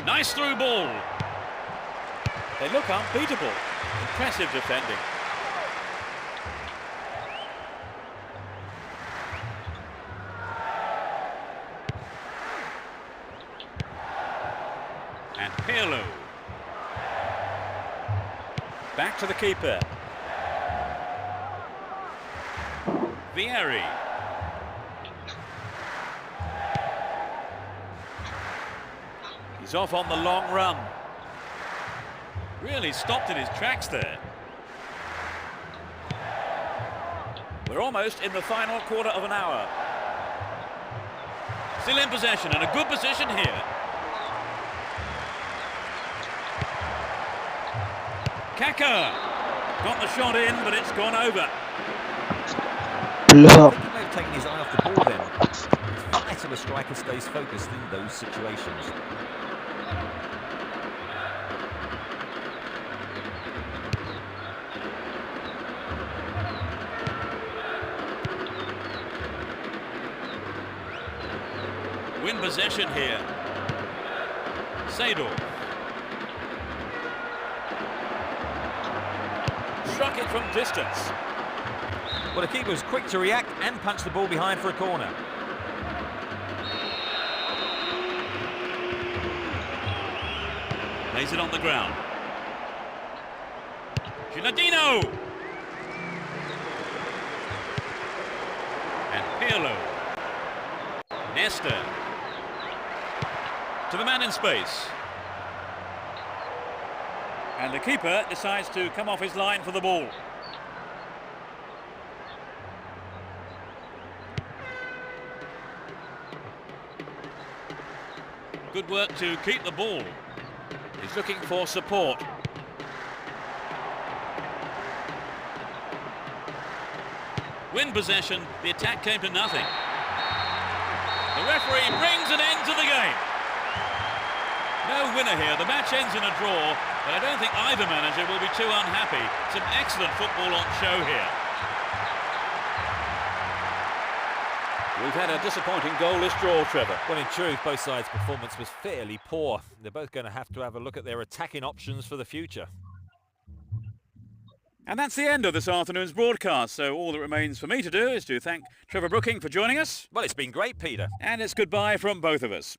Nice through ball. They look unbeatable. Impressive defending. And Pirlo. Back to the keeper. Vieri. He's off on the long run. Really stopped in his tracks there. We're almost in the final quarter of an hour. Still in possession and a good position here. Kaka got the shot in, but it's gone over. Block. I think he may have taken his eye off the ball then. It's vital a striker stays focused in those situations. Win possession here. Seedorf. Struck it from distance. Well, the keeper was quick to react and punch the ball behind for a corner. Lays it on the ground. Gilardino. And Pirlo. Nesta. To the man in space. And the keeper decides to come off his line for the ball. Good work to keep the ball. He's looking for support. win possession. The attack came to nothing. The referee brings an end to the game. No winner here. The match ends in a draw, but I don't think either manager will be too unhappy. Some excellent football on show here. We've had a disappointing goalless draw, Trevor. Well, in truth, both sides' performance was fairly poor. They're both going to have a look at their attacking options for the future. And that's the end of this afternoon's broadcast, so all that remains for me to do is to thank Trevor Brooking for joining us. Well, it's been great, Peter. And it's goodbye from both of us.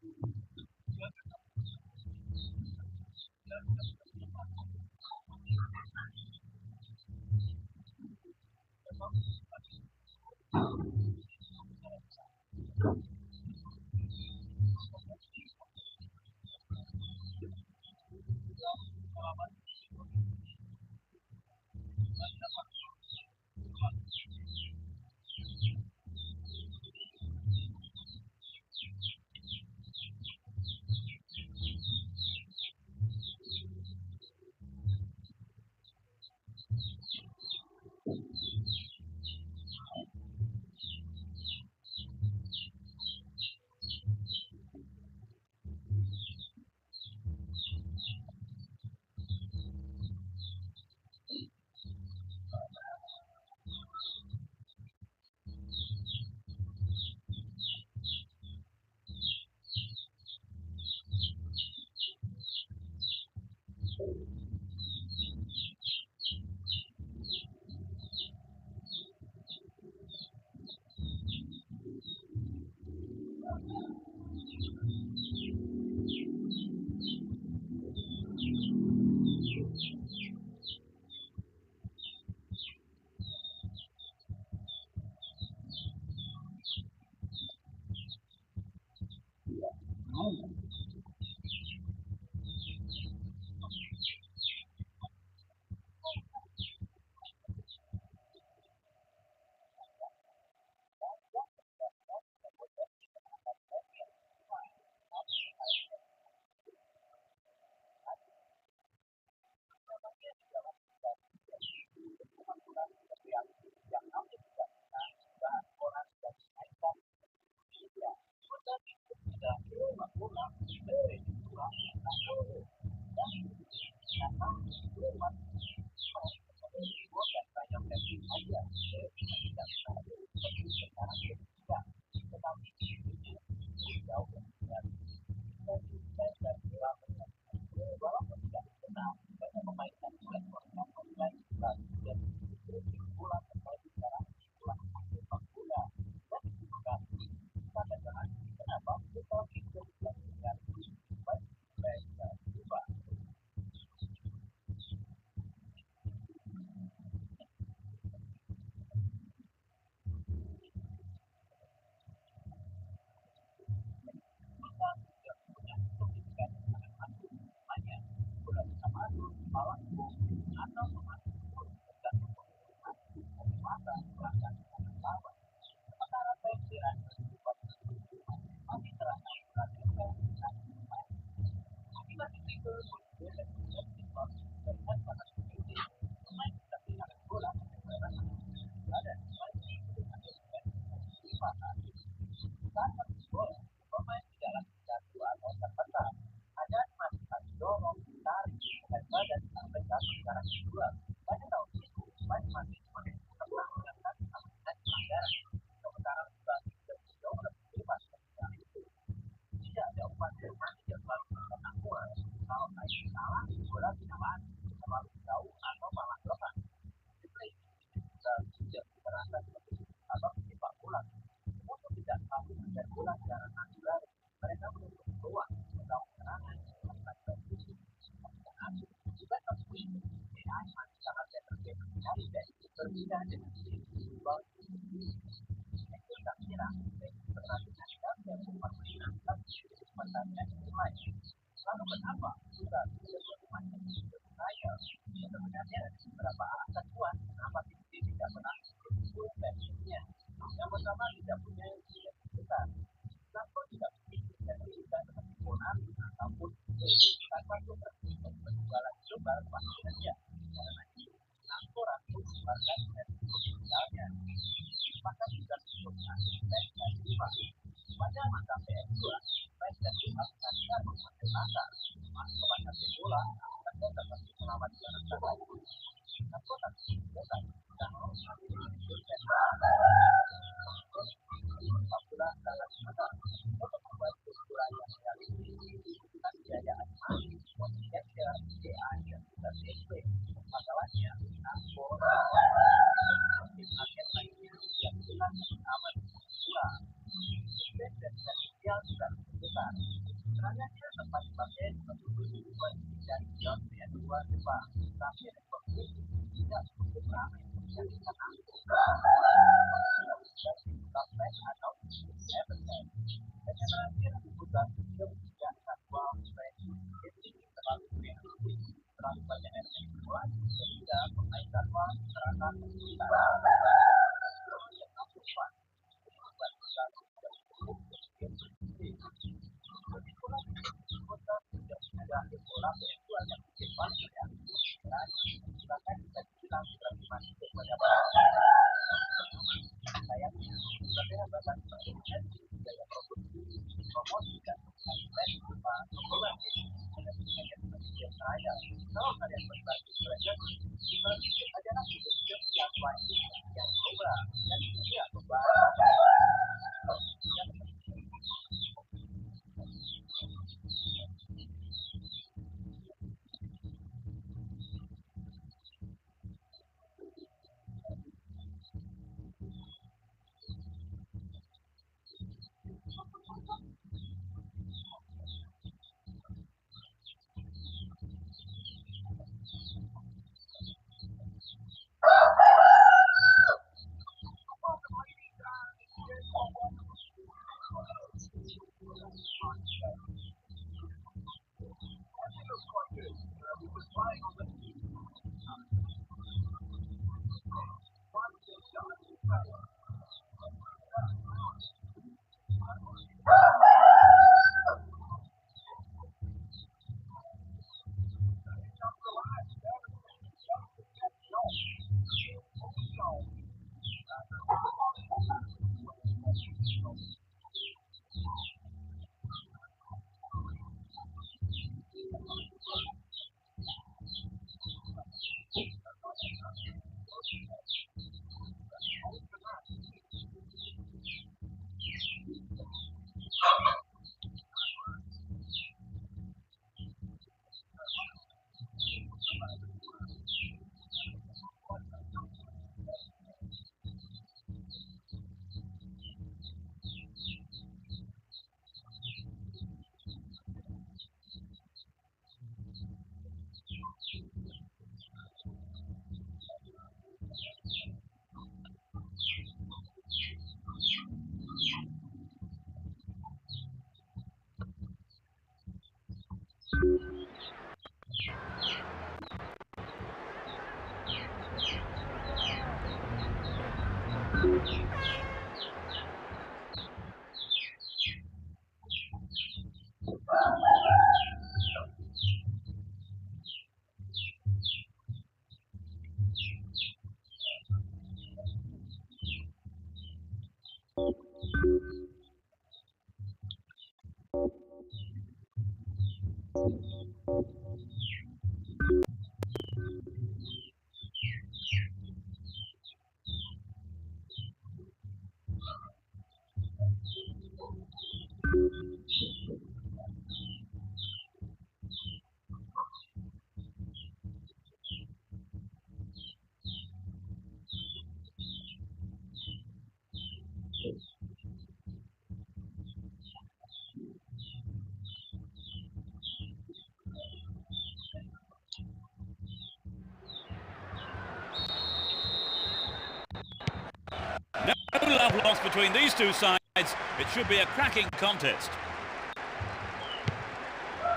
No love lost between these two sides. It should be a cracking contest.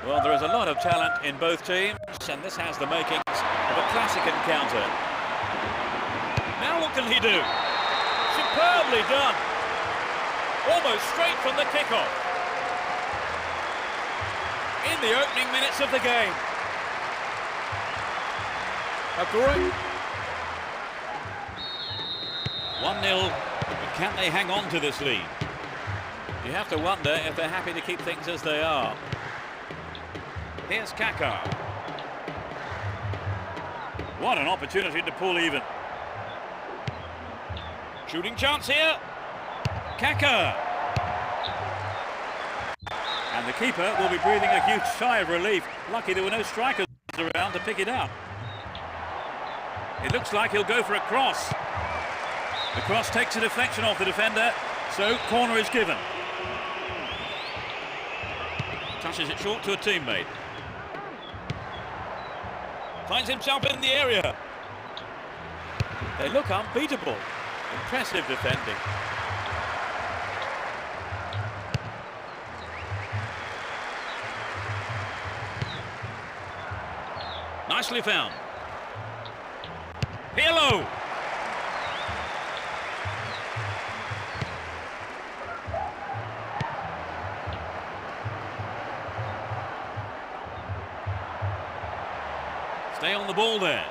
Well, there is a lot of talent in both teams, and this has the makings of a classic encounter. Now what can he do? Superbly done. Almost straight from the kickoff. In the opening minutes of the game. A great 1-0. Can they hang on to this lead? You have to wonder if they're happy to keep things as they are. Here's Kaká. What an opportunity to pull even. Shooting chance here. Kaká. And the keeper will be breathing a huge sigh of relief. Lucky there were no strikers around to pick it up. It looks like he'll go for a cross. The cross takes a deflection off the defender, so corner is given. Touches it short to a teammate. Finds himself in the area. They look unbeatable. Impressive defending. Nicely found. Pirlo. Stay on the ball there.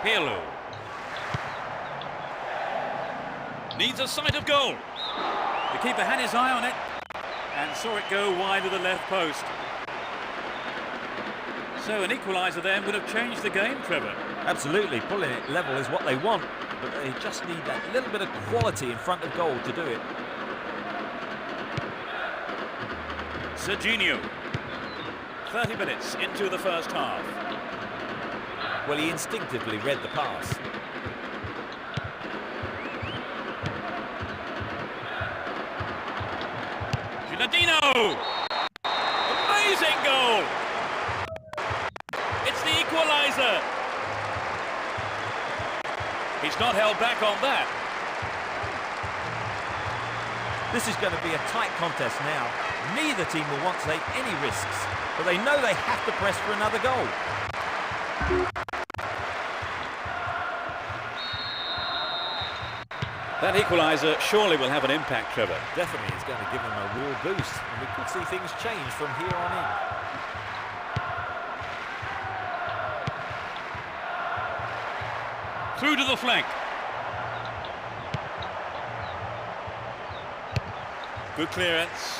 Pirlo. Needs a sight of goal. The keeper had his eye on it and saw it go wide of the left post. So an equaliser then would have changed the game, Trevor. Absolutely, pulling it level is what they want, but they just need that little bit of quality in front of goal to do it. Serginho. 30 minutes into the first half. Well, he instinctively read the pass. Gilardino! Amazing goal! It's the equaliser! He's not held back on that. This is going to be a tight contest now. Neither team will want to take any risks, but they know they have to press for another goal. That equaliser surely will have an impact, Trevor. Definitely, it's going to give them a real boost, and we could see things change from here on in. Through to the flank. Good clearance.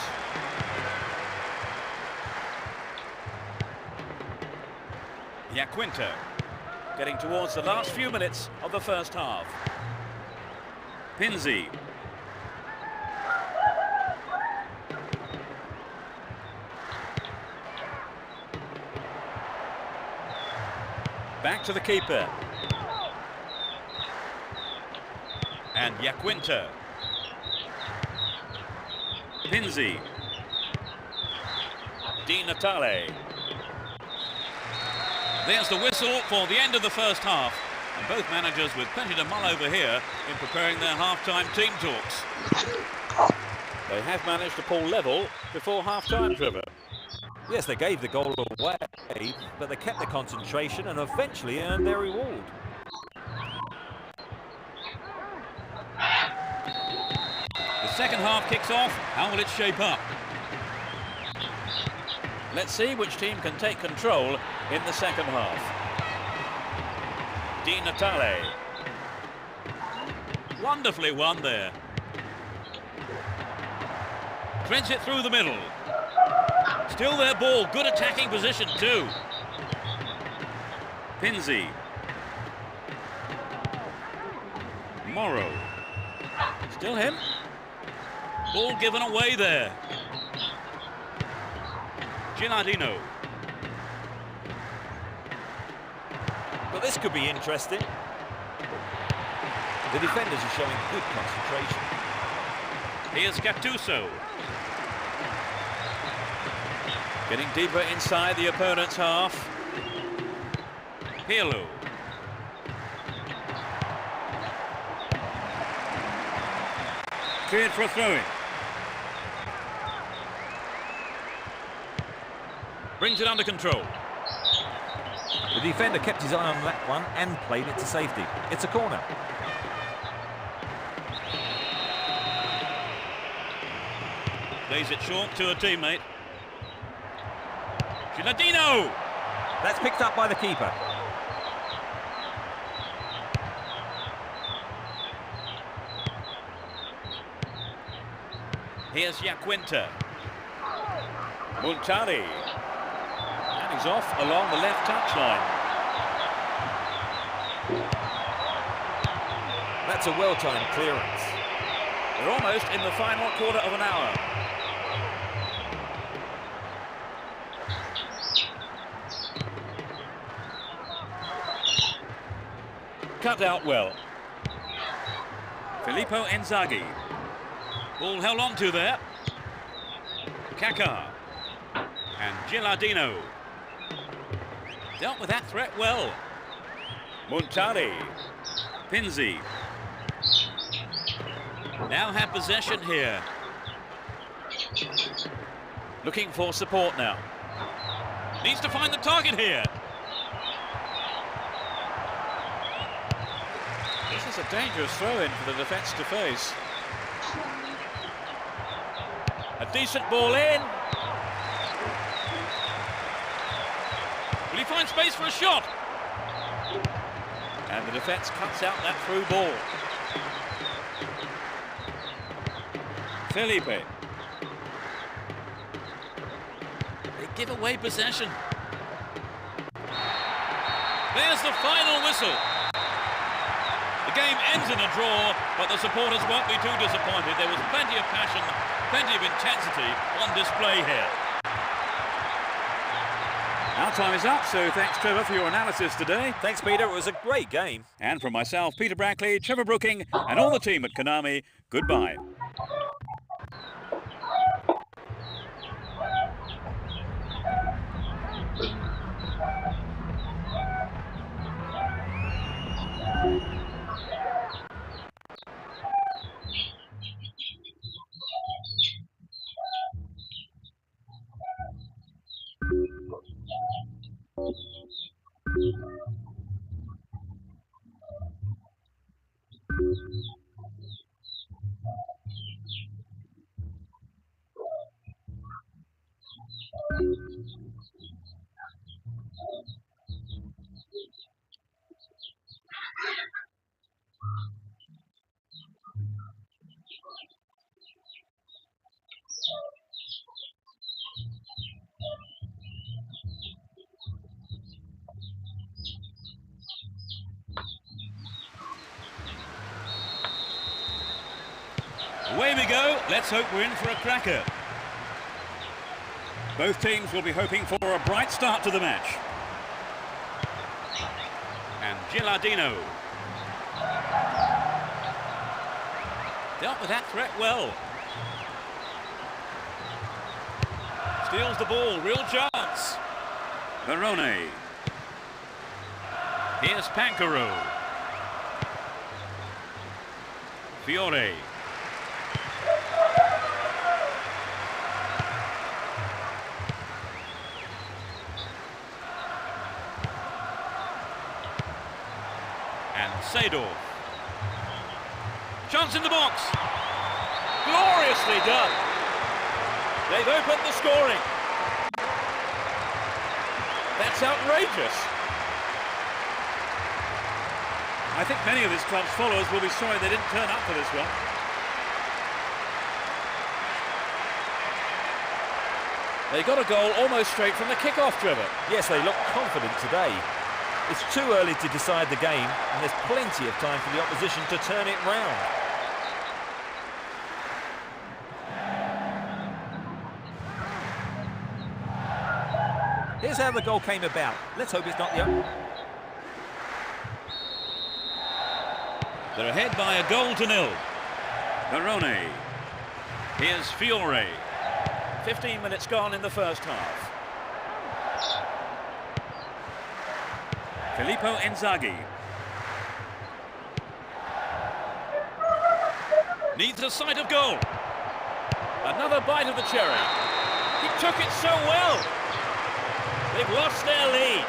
Yaquinta getting towards the last few minutes of the first half. Pinzi. Back to the keeper. And Yaquinta. Pinzi. Di Natale. There's the whistle for the end of the first half. And both managers with plenty to mull over here in preparing their half-time team talks. They have managed to pull level before half-time, Trevor. Yes, they gave the goal away, but they kept their concentration and eventually earned their reward. The second half kicks off. How will it shape up? Let's see which team can take control in the second half. Di Natale. Wonderfully won there. Threads it through the middle. Still their ball. Good attacking position too. Pinzi. Morrow. Still him. Ball given away there. Gilardino. But this could be interesting. The defenders are showing good concentration. Here's Gattuso. Getting deeper inside the opponent's half. Pirlo. Cleared for a throw-in. Brings it under control. The defender kept his eye on that one and played it to safety. It's a corner. Plays it short to a teammate. Gilardino! That's picked up by the keeper. Here's Iaquinta. Muntari. And he's off along the left touchline. That's a well-timed clearance. We're almost in the final quarter of an hour. Cut out well. Filippo Inzaghi. Ball held on to there. Kaká. And Gilardino. Dealt with that threat well. Muntari. Pinzi. Now have possession here. Looking for support now. Needs to find the target here. This is a dangerous throw-in for the defence to face. A decent ball in. Will he find space for a shot? And the defence cuts out that through ball. Felipe. They give away possession. There's the final whistle. The game ends in a draw, but the supporters won't be too disappointed. There was plenty of passion, plenty of intensity on display here. Our time is up, so thanks, Trevor, for your analysis today. Thanks, Peter. It was a great game. And from myself, Peter Brackley, Trevor Brooking, and all the team at Konami, goodbye. Away we go. Let's hope we're in for a cracker. Both teams will be hoping for a bright start to the match. And Gilardino. Dealt with that threat well. Steals the ball, real chance. Verone. Here's Pancaro. Fiore. And Seedorf. Chance in the box. Gloriously done. They've opened the scoring. That's outrageous. I think many of his club's followers will be sorry they didn't turn up for this one. They got a goal almost straight from the kick-off, Trevor. Yes, they look confident today. It's too early to decide the game, and there's plenty of time for the opposition to turn it round. Here's how the goal came about. Let's hope it's not the... They're ahead by a goal to nil. Verone. Here's Fiore. 15 minutes gone in the first half. Filippo Inzaghi. Needs a sight of goal. Another bite of the cherry. He took it so well. They've lost their lead.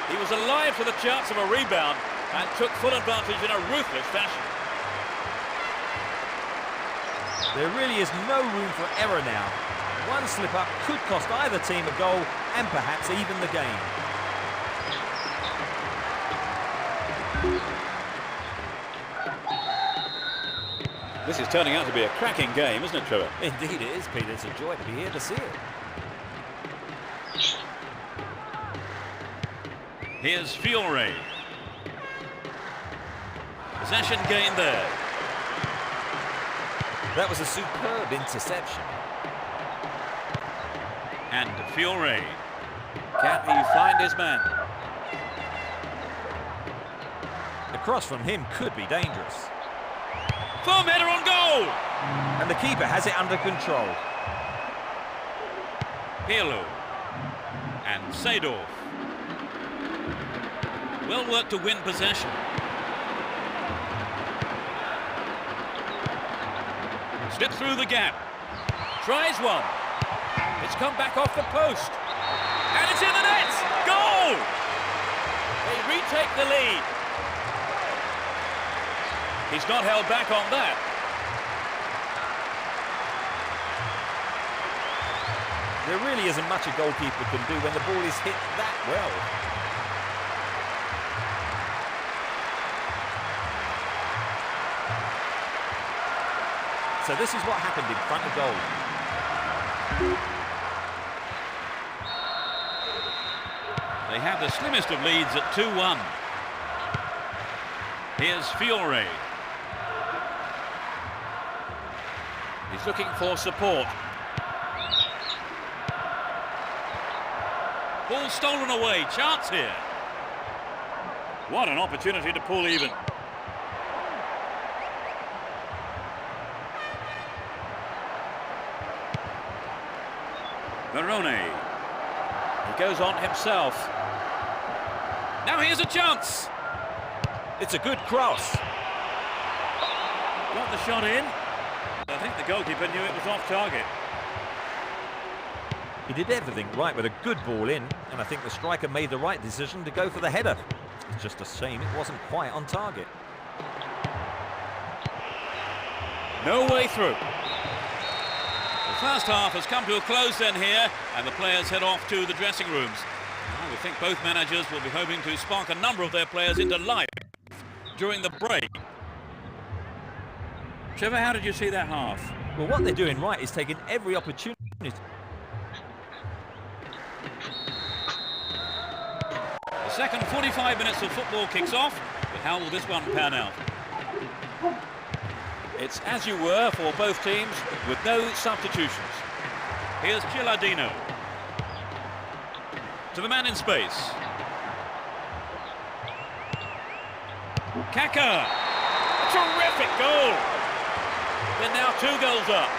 He was alive to the chance of a rebound and took full advantage in a ruthless fashion. There really is no room for error now. One slip-up could cost either team a goal and perhaps even the game. This is turning out to be a cracking game, isn't it, Trevor? Indeed it is, Peter. It's a joy to be here to see it. Here's Fiore. Possession gained there. That was a superb interception. And Fiore. Can he find his man? The cross from him could be dangerous. Firm header on goal! And the keeper has it under control. Pirlo. And Seedorf. Well worked to win possession. Slips through the gap. Tries one. It's come back off the post. And it's in the net! Goal! They retake the lead. He's not held back on that. There really isn't much a goalkeeper can do when the ball is hit that well. So this is what happened in front of goal. They have the slimmest of leads at 2-1. Here's Fiore. He's looking for support. Ball stolen away. Chance here. What an opportunity to pull even. Verone. He goes on himself. Now here's a chance. It's a good cross. Got the shot in. I think the goalkeeper knew it was off target. He did everything right with a good ball in, and I think the striker made the right decision to go for the header. It's just a shame it wasn't quite on target. No way through. The first half has come to a close then here, and the players head off to the dressing rooms. I would think both managers will be hoping to spark a number of their players into life during the break. Trevor, how did you see that half? Well, what they're doing right is taking every opportunity. The second 45 minutes of football kicks off, but how will this one pan out? It's as you were for both teams, with no substitutions. Here's Gilardino. To the man in space. Kaka! A terrific goal! They're now 2 goals up.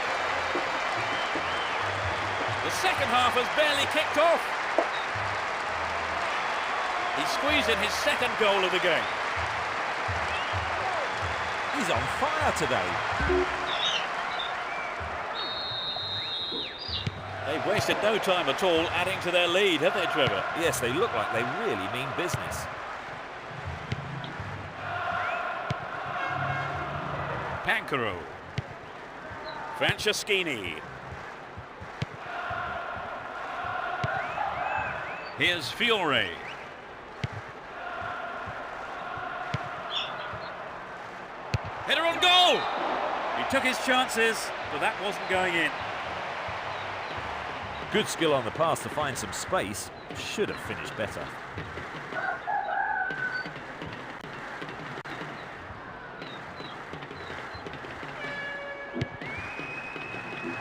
The second half has barely kicked off. He squeezed in his second goal of the game. He's on fire today. They've wasted no time at all adding to their lead, have they, Trevor? Yes, they look like they really mean business. Pancaro. Franceschini. Here's Fiore. Header on goal! He took his chances, but that wasn't going in. Good skill on the pass to find some space. Should have finished better.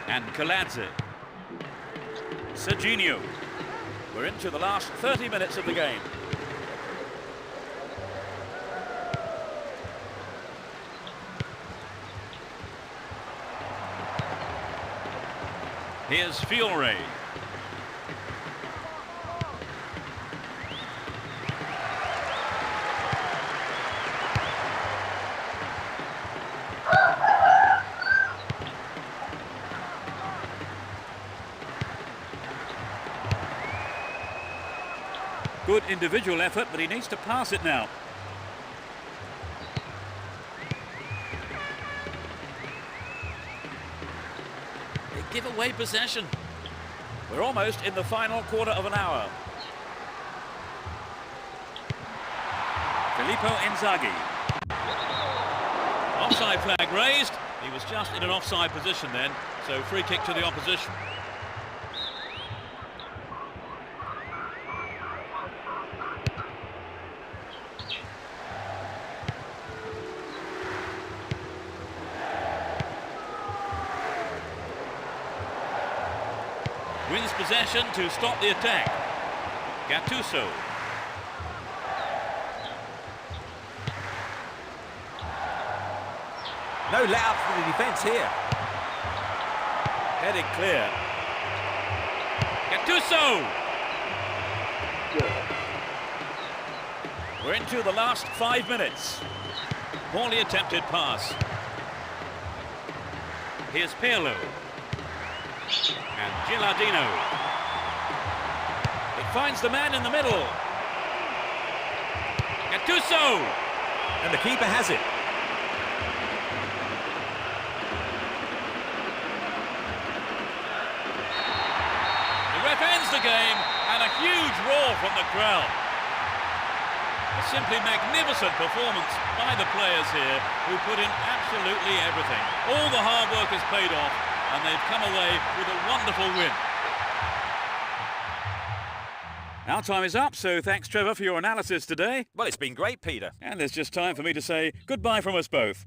And Kaladze. Serginho. We're into the last 30 minutes of the game. Here's Fiore. Good individual effort, but he needs to pass it now. They give away possession. We're almost in the final quarter of an hour. Filippo Inzaghi. Offside flag raised. He was just in an offside position then, so free kick to the opposition. Wins possession to stop the attack. Gattuso. No let up for the defence here. Heading clear. Gattuso! We're into the last 5 minutes. Poorly attempted pass. Here's Pirlo. And Gilardino. It finds the man in the middle. Gattuso! And the keeper has it. The ref ends the game, and a huge roar from the crowd. A simply magnificent performance by the players here, who put in absolutely everything. All the hard work has paid off, and they've come away with a wonderful win. Our time is up, so thanks, Trevor, for your analysis today. Well, it's been great, Peter. And there's just time for me to say goodbye from us both.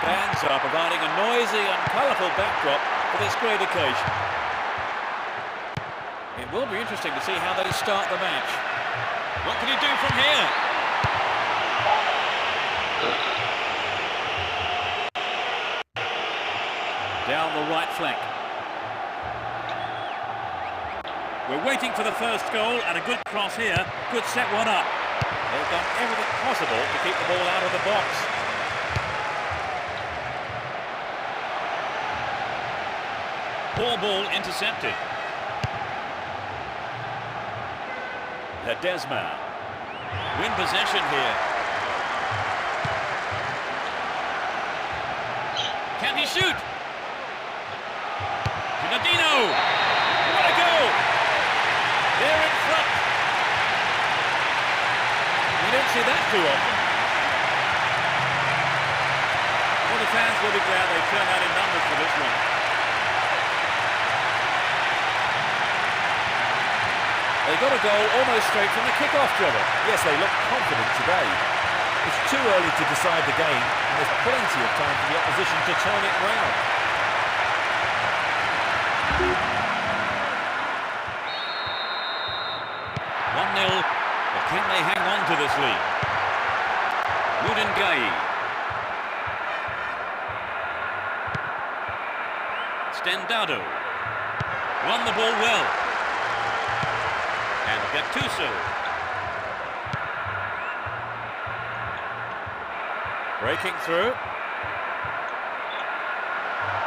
Fans are providing a noisy and colourful backdrop for this great occasion. It will be interesting to see how they start the match. What can he do from here? Down the right flank. We're waiting for the first goal, and a good cross here could set one up. They've done everything possible to keep the ball out of the box. Poor ball intercepted. Ledesma. Win possession here. Can he shoot? Gilardino! What a goal! They're in front. We don't see that too often. Well, the fans will be glad they turned out in numbers for this one. They got a goal almost straight from the kick-off, Trevor. Yes, they look confident today. It's too early to decide the game, and there's plenty of time for the opposition to turn it round. 1-0, but can they hang on to this lead? Udingai. Stendado. Won the ball well. And Gattuso. Breaking through.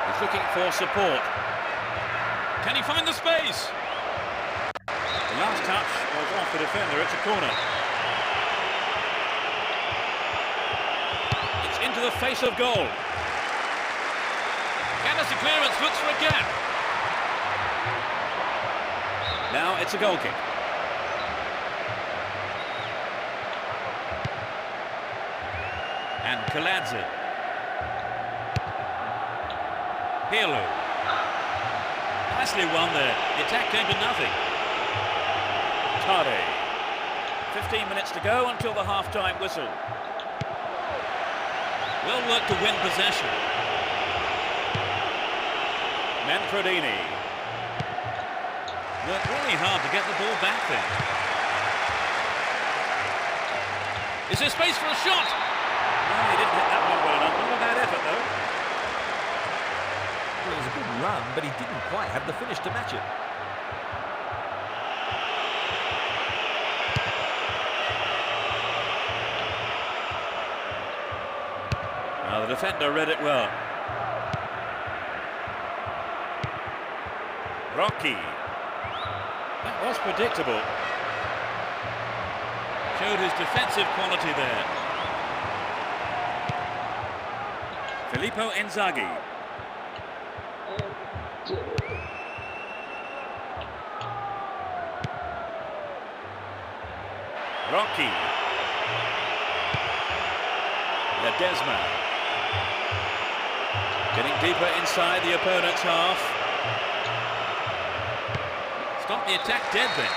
He's looking for support. Can he find the space? The last touch was off the defender. It's a corner. It's into the face of goal. Canister clearance, looks for a gap. Now it's a goal kick. And Kaladze. Pirlo. Nicely won there. The attack came to nothing. Tade. 15 minutes to go until the half-time whistle. Well worked to win possession. Manfredini. Worked really hard to get the ball back there. Is there space for a shot? No, he didn't hit that one well enough. Not a bad effort, though. Well, it was a good run, but he didn't quite have the finish to match it. Now the defender read it well. Rocky. That was predictable. Showed his defensive quality there. Filippo Inzaghi. Rocky. Ledesma. Getting deeper inside the opponent's half. Stop the attack dead then.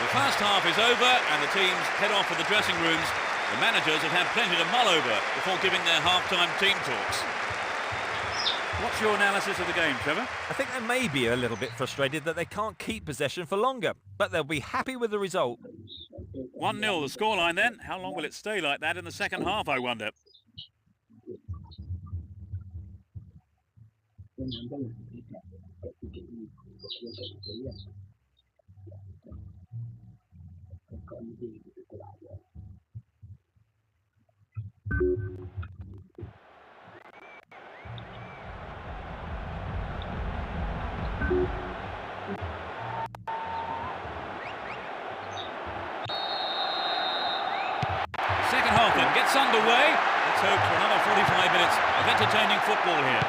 The first half is over and the teams head off for the dressing rooms. The managers have had plenty to mull over before giving their half-time team talks. What's your analysis of the game, Trevor? I think they may be a little bit frustrated that they can't keep possession for longer, but they'll be happy with the result. 1-0 the scoreline then. How long will it stay like that in the second half, I wonder? Second half then gets underway. Let's hope for another 45 minutes of entertaining football here.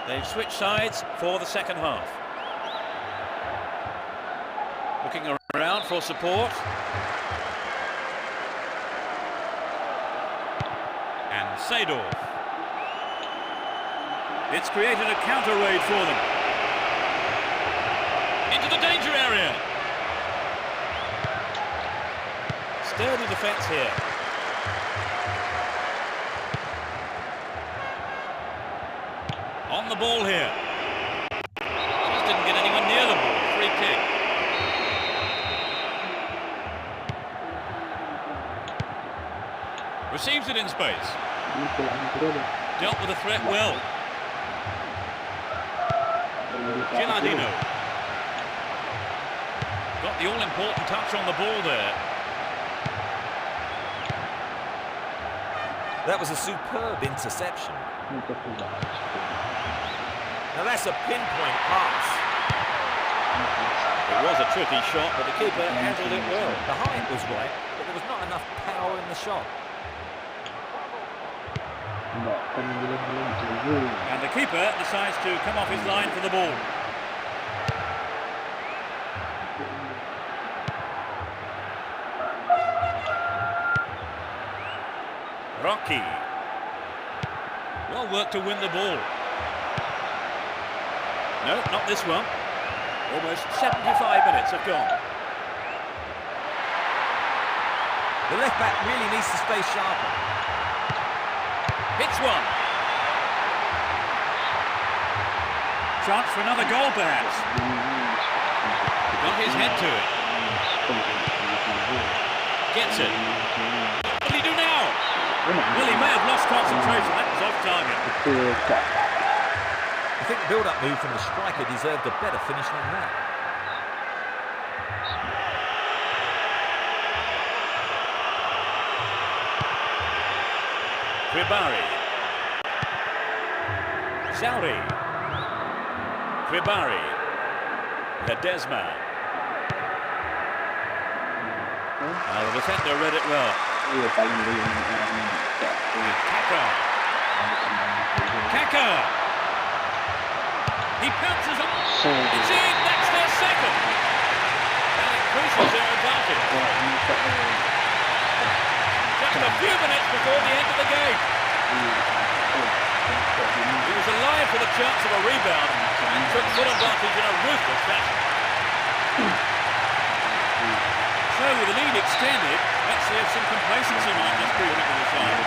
They've switched sides for the second half. Looking around for support. And Seedorf. It's created a counter raid for them. Into the danger area. Sturdy defence here. On the ball here. Just didn't get anyone near the ball. Free kick. Receives it in space. Dealt with the threat well. Gilardino. Got the all-important touch on the ball there. That was a superb interception. Now that's a pinpoint pass. It was a tricky shot, but the keeper handled it well. The height was right, but there was not enough power in the shot. And the keeper decides to come off his line for the ball. Rocky. Well worked to win the ball. No, not this one. Almost 75 minutes have gone. The left back really needs to stay sharper. Hits one. Chance for another goal, perhaps. Got his head to it. Gets it. What will he do now? Well, he may have lost concentration. That was off target. I think the build-up move from the striker deserved a better finish than that. Kribari. Sauri. Kribari. Ledesma. Now the defender read it well. Kaka. Kaka. He pounces on. So It's in. That's their second. That increases their advantage. Just a few minutes before the end of the game. He was alive for the chance of a rebound and took full advantage in a ruthless fashion. So with the lead extended, let's see if some complacency might just creep into the side.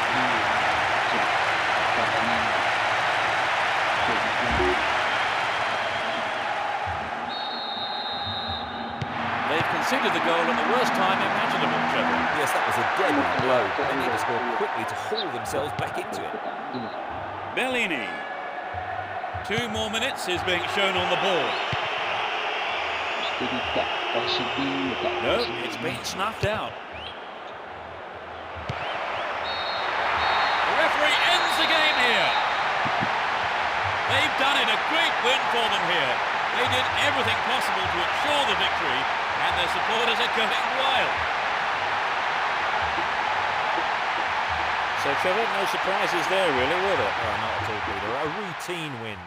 They've conceded the goal at the worst time imaginable, Trevor. Yes, that was a deadly blow. They need to score quickly to haul themselves back into it. Bellini. 2 more minutes is being shown on the board. No, it's been snuffed out. The referee ends the game here. They've done it, a great win for them here. They did everything possible to ensure the victory, and their supporters are going wild. So, Trevor, no surprises there, really, were there? Oh, not at all, Peter. A routine win.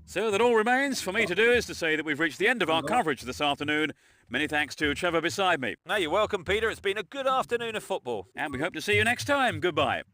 So that all remains for me to do is to say that we've reached the end of our coverage this afternoon. Many thanks to Trevor beside me. No, you're welcome, Peter. It's been a good afternoon of football. And we hope to see you next time. Goodbye.